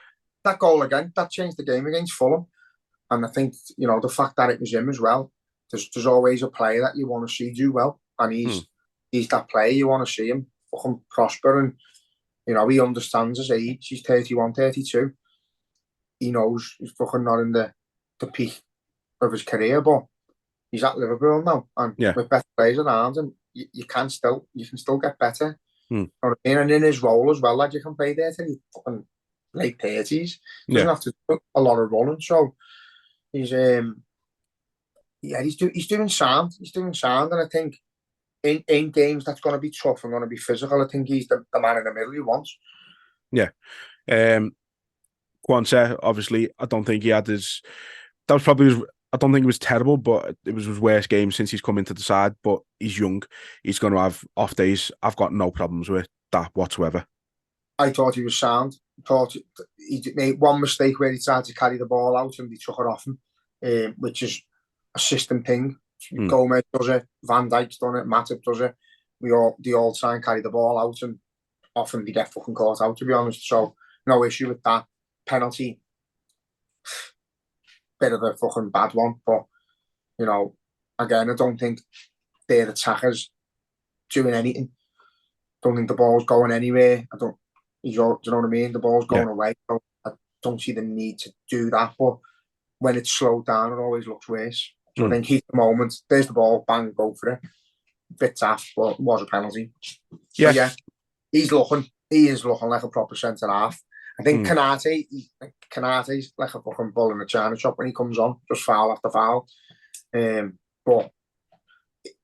That goal again, that changed the game against Fulham. And I think, the fact that it was him as well, there's always a player that you want to see do well. And he's that player you want to see him fucking prosper. And, he understands his age. He's 31, 32. He knows he's fucking not in the peak of his career, but he's at Liverpool now. And with better players around him, you can still get better. You know what I mean? And in his role as well, lad, you can play there till you fucking late 30s. Doesn't have to do a lot of running. So he's doing sound. He's doing sound, and I think in games that's going to be tough and going to be physical. I think he's the man in the middle he wants.
Yeah. Quansah, obviously, I don't think he had his. That was probably his. I don't think it was terrible, but it was his worst game since he's come into the side. But he's young. He's going to have off days. I've got no problems with that whatsoever.
I thought he was sound. I thought he made one mistake where he tried to carry the ball out and he took it off him, which is a system thing. Gomez does it, Van Dijk's done it, Matip does it. They all try and carry the ball out, and often they get fucking caught out, to be honest. So no issue with that. Penalty, bit of a fucking bad one, but again, I don't think their attackers doing anything. Don't think the ball's going anywhere. Do you know what I mean? The ball's going away. So I don't see the need to do that. But when it's slowed down, it always looks worse. So I think heat the moment. There's the ball, bang, go for it. Bit tough, but it was a penalty. Yeah, so he is looking like a proper centre half. I think Kanate's like a fucking bull in a china shop when he comes on, just foul after foul. But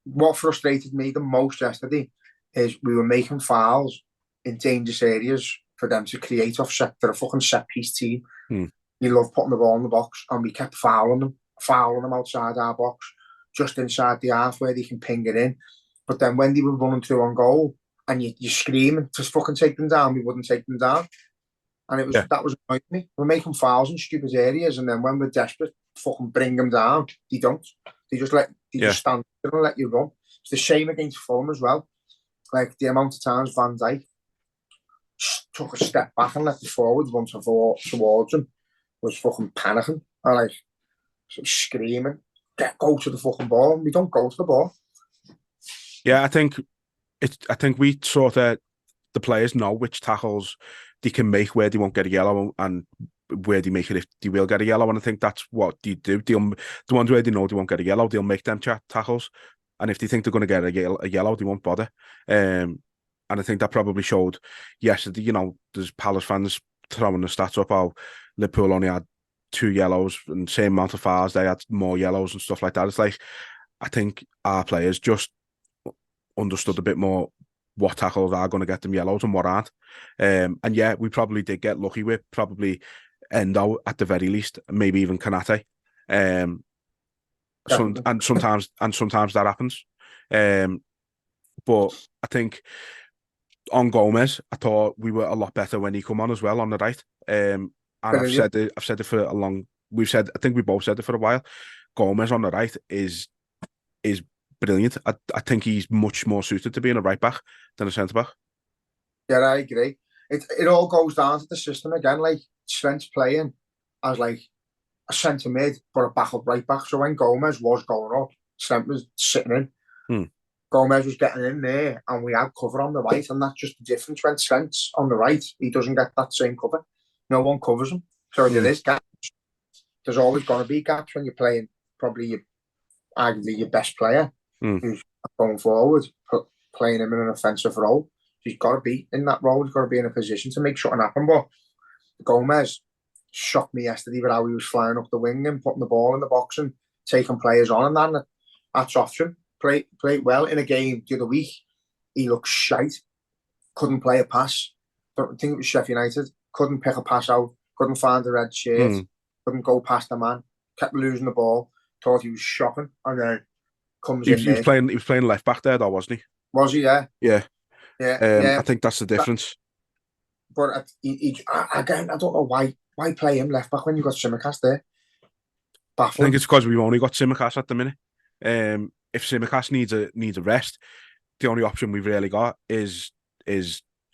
what frustrated me the most yesterday is we were making fouls in dangerous areas for them to create offset. They're a fucking set piece team. You love putting the ball in the box, and we kept fouling them outside our box, just inside the half where they can ping it in. But then when they were running through on goal, and you screaming to fucking take them down, we wouldn't take them down. And that was annoying me. We're making fouls in stupid areas, and then when we're desperate, fucking bring them down. They don't. They just stand there and let you run. It's the same against Fulham as well. Like the amount of times Van Dijk took a step back and let the forward run towards him was fucking panicking. And like screaming, go to the fucking ball. And we don't go to the ball.
Yeah, I think we sort of, the players know which tackles they can make where they won't get a yellow and where they make it if they will get a yellow. And I think that's what they do. The ones where they know they won't get a yellow, they'll make them tackles. And if they think they're going to get a yellow, they won't bother. And I think that probably showed yesterday. There's Palace fans throwing the stats up how Liverpool only had 2 yellows and same amount of fouls. They had more yellows and stuff like that. It's like, I think our players just understood a bit more what tackles are going to get them yellows and what aren't. And yeah, we probably did get lucky with probably Endo at the very least, maybe even Kanate. Sometimes that happens. But I think on Gomez, I thought we were a lot better when he come on as well on the right. And I've said it for a long. I think we both said it for a while. Gomez on the right is brilliant. I think he's much more suited to being a right back than a centre back.
Yeah, I agree. It all goes down to the system again. Like Trent's playing as like a centre mid, but a backup right back. So when Gomez was going up, Trent was sitting in. Gomez was getting in there, and we had cover on the right, and that's just the difference. When Trent's on the right, he doesn't get that same cover. No one covers him. So there is gaps. There's always going to be gaps when you're playing probably arguably your best player who's going forward, playing him in an offensive role. He's got to be in that role. He's got to be in a position to make something happen. But Gomez shocked me yesterday with how he was flying up the wing and putting the ball in the box and taking players on. And that's option. Played well in a game the other week. He looked shite. Couldn't play a pass. Don't think it was Sheffield United. Couldn't pick a pass out. Couldn't find the red shirt. Couldn't go past the man. Kept losing the ball. Thought he was shocking. And then comes in there.
He was playing left back there though, wasn't he?
Was he? Yeah.
Yeah.
Yeah.
I think that's the difference.
But again, I don't know why play him left back when you got Simicast there.
I
Baffling.
think it's because we've only got Simicast at the minute. If Simicast needs a rest, the only option we've really got is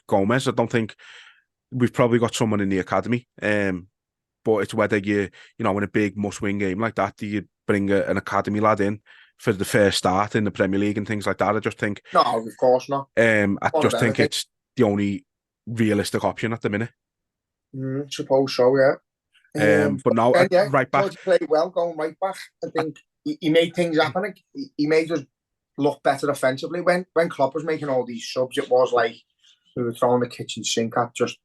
Gomez. I don't think we've probably got someone in the academy. But it's whether you know, in a big must-win game like that, do you bring an academy lad in for the first start in the Premier League and things like that? I just think
No, of course not.
I just think it's the only realistic option at the minute.
Suppose so, yeah.
But now, right back.
He played well going right back. I think he made things happen. He made us look better offensively. When Klopp was making all these subs, it was like we were throwing the kitchen sink at just.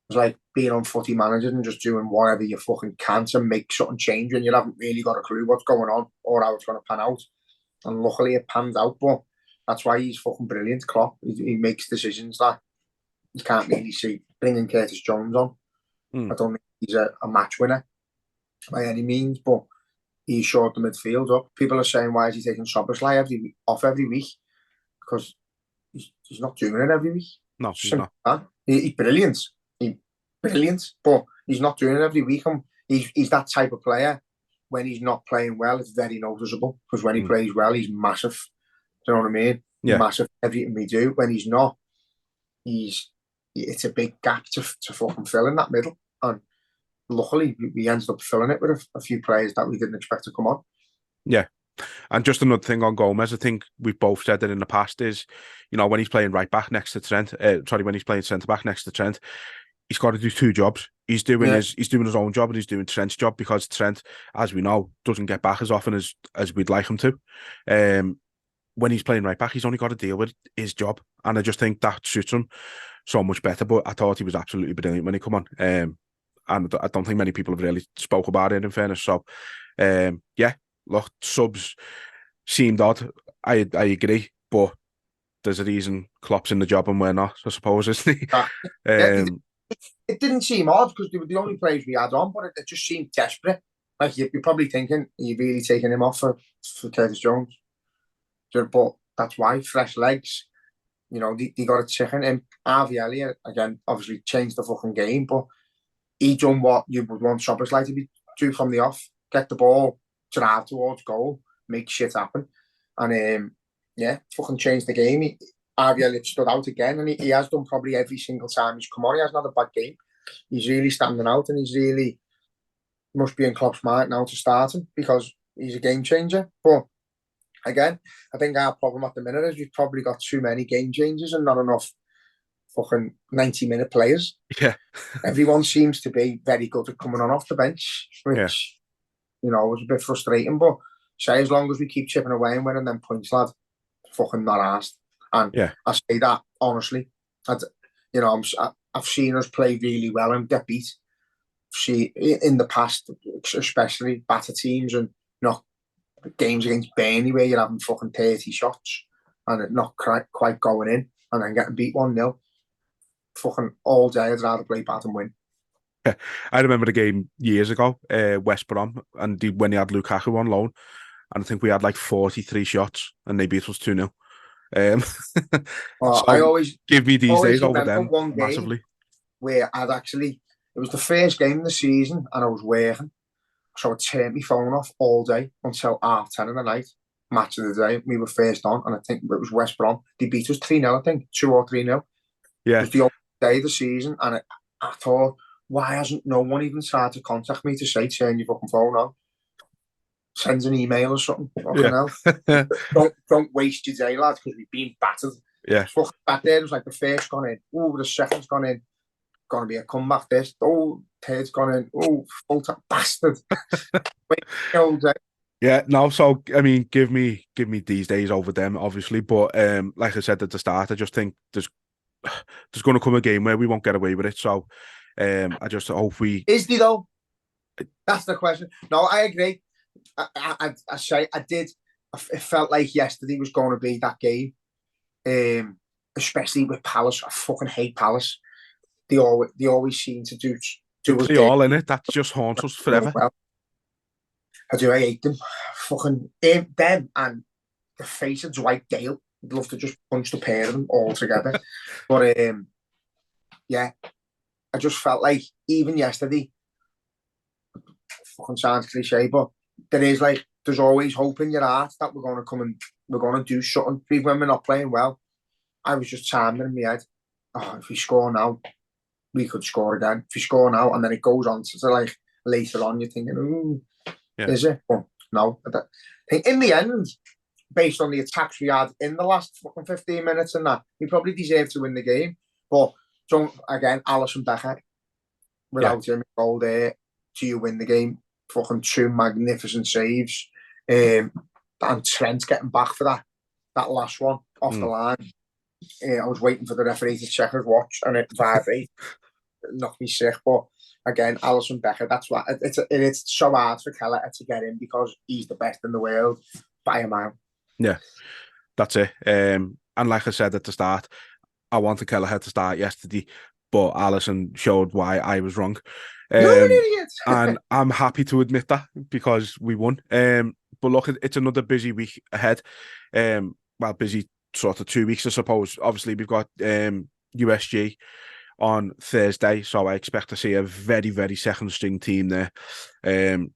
It was like being on footy managers and just doing whatever you fucking can to make something change when you haven't really got a clue what's going on or how it's going to pan out. And luckily it panned out, but that's why he's fucking brilliant, Klopp. He makes decisions that you can't really see. Bringing Curtis Jones on, I don't think he's a match winner by any means, but he shored the midfield up. People are saying, why is he taking Szoboszlai off every week? Because he's not doing it every week.
No, he's not.
He's brilliant. Brilliant, but he's not doing it every week. He's that type of player. When he's not playing well, it's very noticeable, because when he plays well, he's massive. Do you know what I mean?
Yeah.
Massive, everything we do. When he's not, it's a big gap to fucking fill in that middle. And luckily, we ended up filling it with a few players that we didn't expect to come on.
Yeah. And just another thing on Gomez, I think we've both said it in the past, is, you know, when he's playing right back next to Trent, when he's playing centre back next to Trent, he's got to do two jobs. He's doing his own job, and he's doing Trent's job, because Trent, as we know, doesn't get back as often as we'd like him to. When he's playing right back, he's only got to deal with his job, and I just think that suits him so much better. But I thought he was absolutely brilliant when he come on, and I don't think many people have really spoke about it, in fairness. So, look, subs seemed odd. I agree, but there's a reason Klopp's in the job and we're not, I suppose, isn't he?
It didn't seem odd, because they were the only players we had on, but it just seemed desperate. Like, you're probably thinking, are you really taking him off for Curtis Jones? But that's why, fresh legs. You know, they got a chicken. And Harvey Elliott, again, obviously changed the fucking game, but he done what you would want Szoboszlai to do from the off. Get the ball, drive towards goal, make shit happen. And, fucking changed the game. Harvey Elliott stood out again, and he has done probably every single time he's come on. He hasn't had a bad game. He's really standing out, and he's really must be in Klopp's mind now to start him, because he's a game changer. But again, I think our problem at the minute is we've probably got too many game changers and not enough fucking 90-minute players.
Yeah.
Everyone seems to be very good at coming on off the bench, which, you know, was a bit frustrating. But say, as long as we keep chipping away and winning them points, lad, fucking not asked. And I say that honestly. I've seen us play really well and get beat. In the past, especially batter teams, and not games against Burnley where you're having fucking 30 shots and it not quite going in, and then getting beat 1-0. Fucking all day, I'd rather play bad and win.
Yeah. I remember the game years ago, West Brom, and when they had Lukaku on loan, and I think we had like 43 shots, and they beat us 2-0. So
I always
give me these days over them massively.
Where it was the first game of the season, and I was working, so I turned my phone off all day until 10:30 in the night. Match of the day, we were first on, and I think it was West Brom. They beat us 3-0, I think, 2 or 3-0.
Yeah,
it was the old day of the season, and I thought, why hasn't no one even tried to contact me to say, turn your fucking phone on? Send an email or something. Don't waste your day, lads, because we've been battered.
Yeah.
Back there, it was like the first gone in. Oh, the second's gone in. Gonna be a comeback this. Oh, third's gone in. Oh, full time bastard.
Yeah, no, so I mean, give me these days over them, obviously. But like I said at the start, I just think there's gonna come a game where we won't get away with it. So I just hope we
is there though? That's the question. No, I agree. I say I did. It felt like yesterday was going to be that game, especially with Palace. I fucking hate Palace. They always seem to do
they all in it. That just haunts us forever.
Well, I hate them. Fucking them and the face of Dwight Gale. I'd love to just punch the pair of them all together. But yeah, I just felt like even yesterday, fucking sounds cliche, but there's always hope in your heart that we're going to come and we're going to do something, even when we're not playing well. I was just timing in my head, oh, if we score now, we could score again. If we score now, and then it goes on to like later on, you're thinking, ooh, is it? But no, I think in the end, based on the attacks we had in the last fucking 15 minutes and that, we probably deserved to win the game. But again, Alisson Becker, without him goal there, do you win the game? Fucking 2 magnificent saves. And Trent getting back for that last one off the line. I was waiting for the referee to check his watch and it vibrated. It knocked me sick. But again, Alisson Becker, that's why it's so hard for Kelleher to get in because he's the best in the world by a mile.
Yeah, that's it. And like I said at the start, I wanted Kelleher to start yesterday, but Alisson showed why I was wrong.
You're an idiot.
And I'm happy to admit that because we won. But look, it's another busy week ahead. Well, busy sort of 2 weeks, I suppose. Obviously, we've got USG on Thursday, so I expect to see a very, very second string team there. You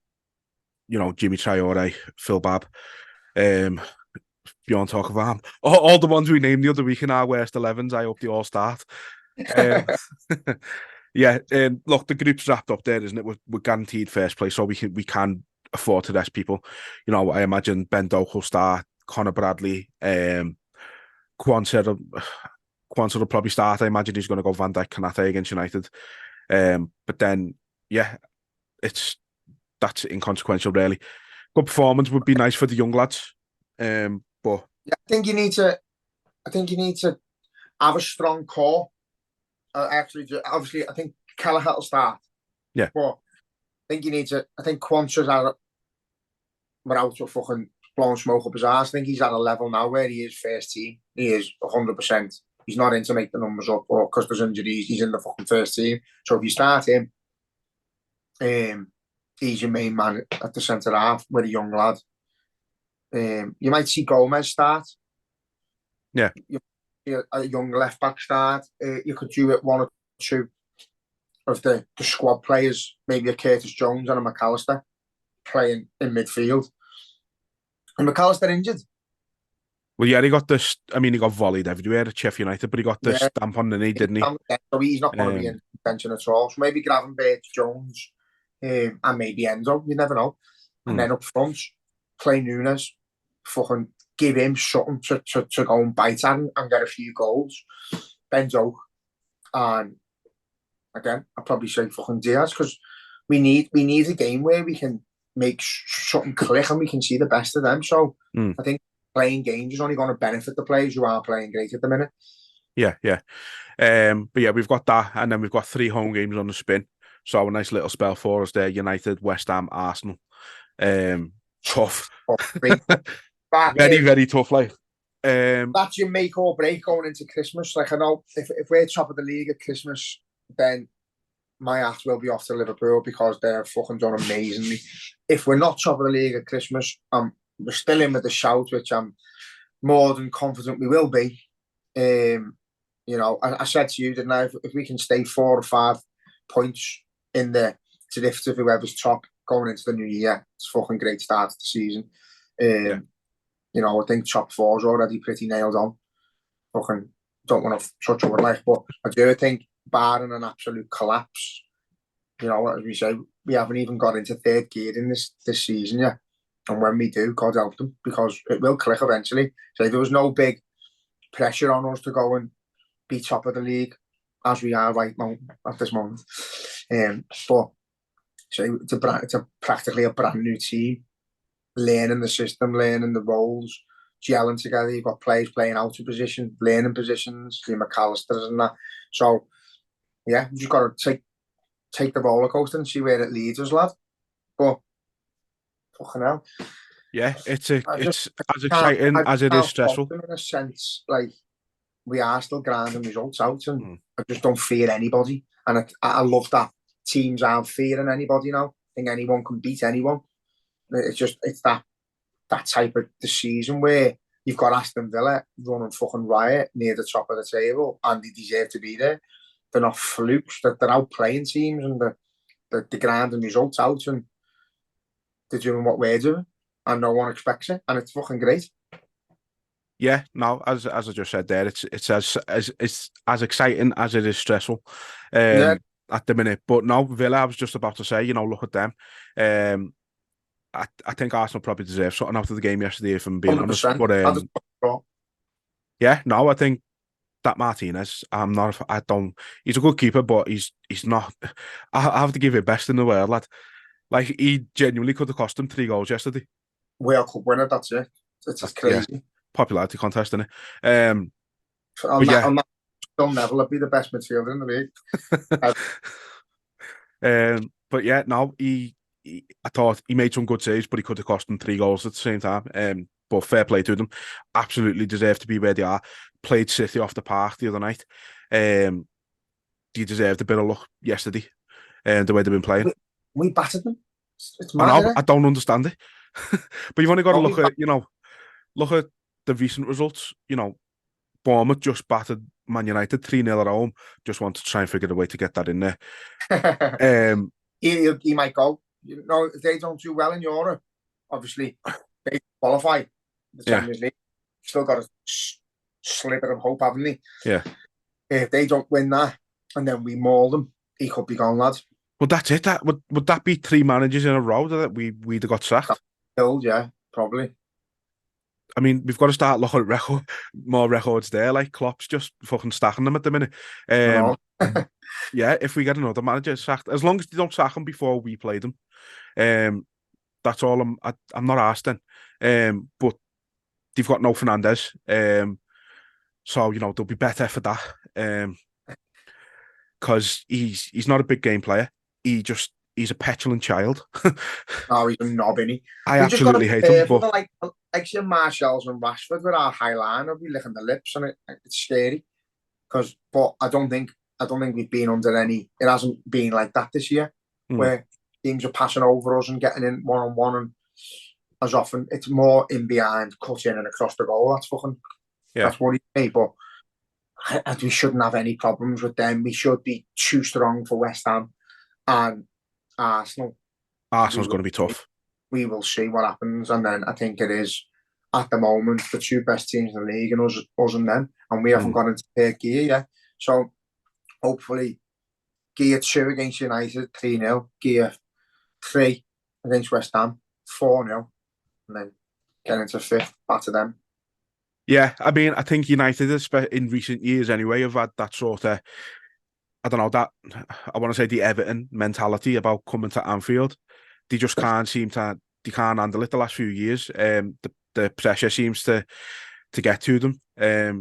know, Jimmy Traore, Phil Babb, Bjorn Torkvam, all the ones we named the other week in our worst 11s. I hope they all start. Yeah, look, the group's wrapped up there, isn't it? We're guaranteed first place, so we can afford to rest people. You know, I imagine Ben Doak will start, Connor Bradley, Quansah will probably start. I imagine he's going to go Van Dijk, Konate against United. But then, yeah, that's inconsequential, really. Good performance would be nice for the young lads. But
yeah, I think you need to have a strong core. Obviously, I think Kelleher will start.
Yeah.
But I think you need to. I think Quansah's without fucking blowing smoke up his ass. I think he's at a level now where he is first team. He is 100%. He's not in to make the numbers up or because there's injuries. He's in the fucking first team. So if you start him, he's your main man at the centre half with a young lad. You might see Gomez start.
Yeah.
A young left back start. You could do it 1 or 2 of the squad players, maybe a Curtis Jones and a McAllister playing in midfield. And McAllister injured.
Well, yeah, he got this. I mean, he got volleyed everywhere at Sheffield United, but he got the stamp on the knee, didn't he?
So he's not going to be in contention at all. So maybe Gravenberch, Jones, and maybe Enzo. You never know. And then up front, play Nunes. Fucking give him something to go and bite at and get a few goals. Ben Doak. And again, I'd probably say fucking Diaz because we need a game where we can make something click and we can see the best of them. So I think playing games is only going to benefit the players who are playing great at the minute.
Yeah. But yeah, we've got that, and then we've got 3 home games on the spin. So a nice little spell for us there. United, West Ham, Arsenal. Tough. Very, very tough, like.
That's your make or break going into Christmas. Like, I know if we're top of the league at Christmas, then my ass will be off to Liverpool because they're fucking done amazingly. If we're not top of the league at Christmas, we're still in with the shout, which I'm more than confident we will be. You know, I said to you, didn't I? If we can stay 4 or 5 points in the derivative of whoever's top going into the new year, it's a fucking great start to the season. You know, I think top 4's already pretty nailed on. Fucking don't want to touch over like, but I do think barring an absolute collapse, you know, as we say, we haven't even got into 3rd gear in this season yet. And when we do, God help them, because it will click eventually. So there was no big pressure on us to go and be top of the league as we are right now at this moment. But so it's practically a brand new team, learning the system, learning the roles, gelling together. You've got players playing out of position, learning positions, the McAllisters and that. So yeah, you just got to take the roller coaster and see where it leads us, lad. But fucking hell.
Yeah, it's as exciting as it is stressful.
In a sense, like we are still grinding results out, and I just don't fear anybody. And I love that teams aren't fearing anybody now. I think anyone can beat anyone. It's that type of the season where you've got Aston Villa running fucking riot near the top of the table, and they deserve to be there. They're not flukes. They're outplaying teams, and they're grinding results out, and they're doing what we're doing, and no one expects it, and it's fucking great.
Yeah, no, as I just said there, it's as exciting as it is stressful,
Yeah.
at the minute. But no, Villa, I was just about to say, look at them. I think Arsenal probably deserve something out of the game yesterday, if I'm being honest.
100%.
But yeah, no, I think that Martinez, I don't. He's a good keeper, but he's not. I have to give it best in the world, lad. Like, he genuinely could have cost him 3 goals yesterday.
World Cup winner, that's it. It's crazy.
Yeah, popularity contest, isn't it?
On
yeah.
that still Neville would be the best midfielder in the
league. But yeah, no, I thought he made some good saves, but he could have cost them 3 goals at the same time. But fair play to them. Absolutely deserve to be where they are. Played City off the park the other night. They deserved a bit of luck yesterday, the way they've been playing.
We battered them. It's mad,
I don't understand it. But you've only got to look at the recent results. Bournemouth just battered Man United 3-0 at home. Just want to try and figure a way to get that in there.
He might go. If they don't do well in Europe, obviously they qualify the Champions League. Still got a sliver of hope, haven't they?
Yeah.
If they don't win that, and then we maul them, he could be gone, lad.
Well, that's it. Would that be 3 managers in a row that we'd have got sacked?
Killed, yeah, probably.
I mean, we've got to start looking at more records there. Like, Klopp's just fucking stacking them at the minute. Yeah, if we get another manager sacked, as long as they don't sack him before we play them, that's all. I'm not asking. But they've got no Fernandes, so they'll be better for that. Because he's not a big game player. He's a petulant child.
Oh, he's a knob, isn't he?
I absolutely hate him. But
like your Marshalls and Rashford with our high line, I'll be licking the lips, and it's scary. But I don't think we've been under any. It hasn't been like that this year, where teams are passing over us and getting in 1-on-1, and as often it's more in behind, cut in and across the goal. That's worrying me. But we shouldn't have any problems with them. We should be too strong for West Ham and Arsenal.
Arsenal's going to be tough.
We will see what happens, and then I think it is at the moment the 2 best teams in the league, and us and them, and we haven't got into third gear yet. So hopefully, gear 2 against United 3-0, gear 3 against West Ham 4-0, and then get into 5th back to them.
Yeah, I mean, I think United, in recent years anyway, have had that sort of, I don't know, that, I want to say the Everton mentality about coming to Anfield. They just can't handle it the last few years. The pressure seems to get to them. They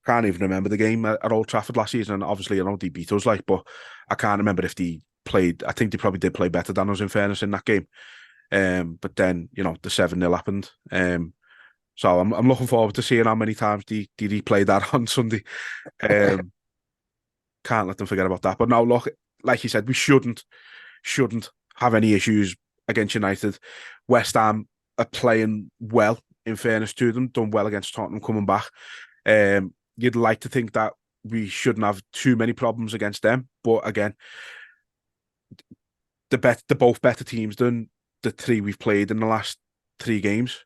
can't even remember the game at Old Trafford last season. And obviously, they beat us, but I can't remember if they played. I think they probably did play better than us, in fairness, in that game. But then, the 7-0 happened. So I'm looking forward to seeing how many times they replay that on Sunday. Can't let them forget about that. But now, look, like you said, we shouldn't have any issues against United. West Ham are playing well, in fairness to them, done well against Tottenham coming back. You'd like to think that we shouldn't have too many problems against them. But again, they're both better teams than the 3 we've played in the last 3 games.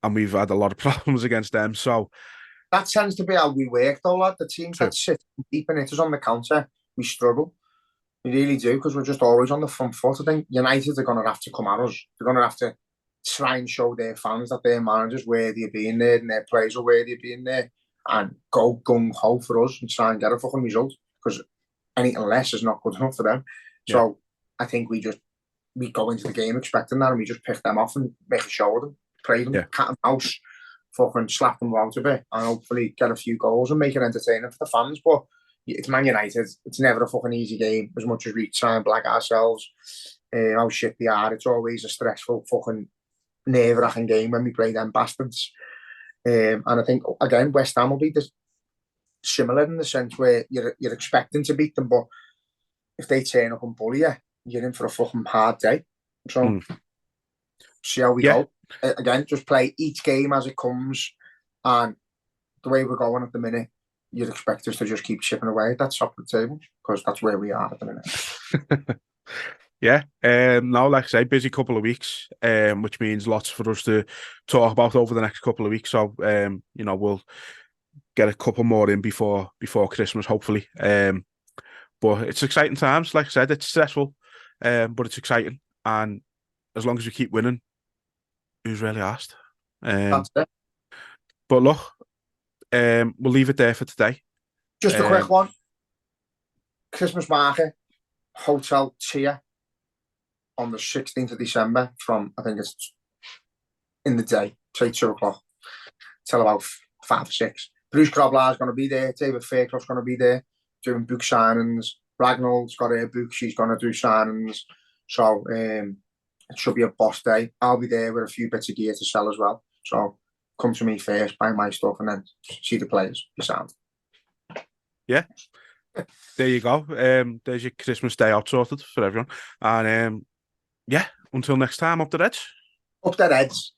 And we've had a lot of problems against them. So
that tends to be how we work, though, lad. The teams that sit deep and hit us on the counter, we struggle. We really do, because we're just always on the front foot. I think United are going to have to come at us. They're going to have to try and show their fans that their managers worthy of being there and their players are worthy of being there, and go gung-ho for us and try and get a fucking result, because anything less is not good enough for them. So I think we go into the game expecting that, and we just pick them off and make a show of them. Play them cat and mouse, fucking slap them out a bit, and hopefully get a few goals and make it entertaining for the fans. But it's Man United. It's never a fucking easy game, as much as we try and blag ourselves how shit they are. It's always a stressful, fucking nerve-wracking game when we play them bastards. And I think, again, West Ham will be similar in the sense where you're expecting to beat them, but if they turn up and bully you, you're in for a fucking hard day. So see how we go. again, just play each game as it comes, and the way we're going at the minute, you'd expect us to just keep chipping away at that top of the table, because that's where we are at the minute.
Yeah, now, like I say, busy couple of weeks, which means lots for us to talk about over the next couple of weeks. So, you know, we'll get a couple more in before Christmas, hopefully. But it's exciting times. Like I said, it's stressful, but it's exciting. And as long as we keep winning, who's really asked?
That's it.
But look, we'll leave it there for today.
Just a quick one. Christmas market, Hotel Tia, on the 16th of December from, I think it's in the day, say 2 o'clock, till about 5 or 6. Bruce Groblar's going to be there. David Fairclough's going to be there doing book signings. Ragnall's got her book. She's going to do signings. So it should be a boss day. I'll be there with a few bits of gear to sell as well. So come to me first, buy my stuff, and then see the players. Be sound.
Yeah. There you go. There's your Christmas day out sorted for everyone. And yeah, until next time, up the Reds.
Up the Reds.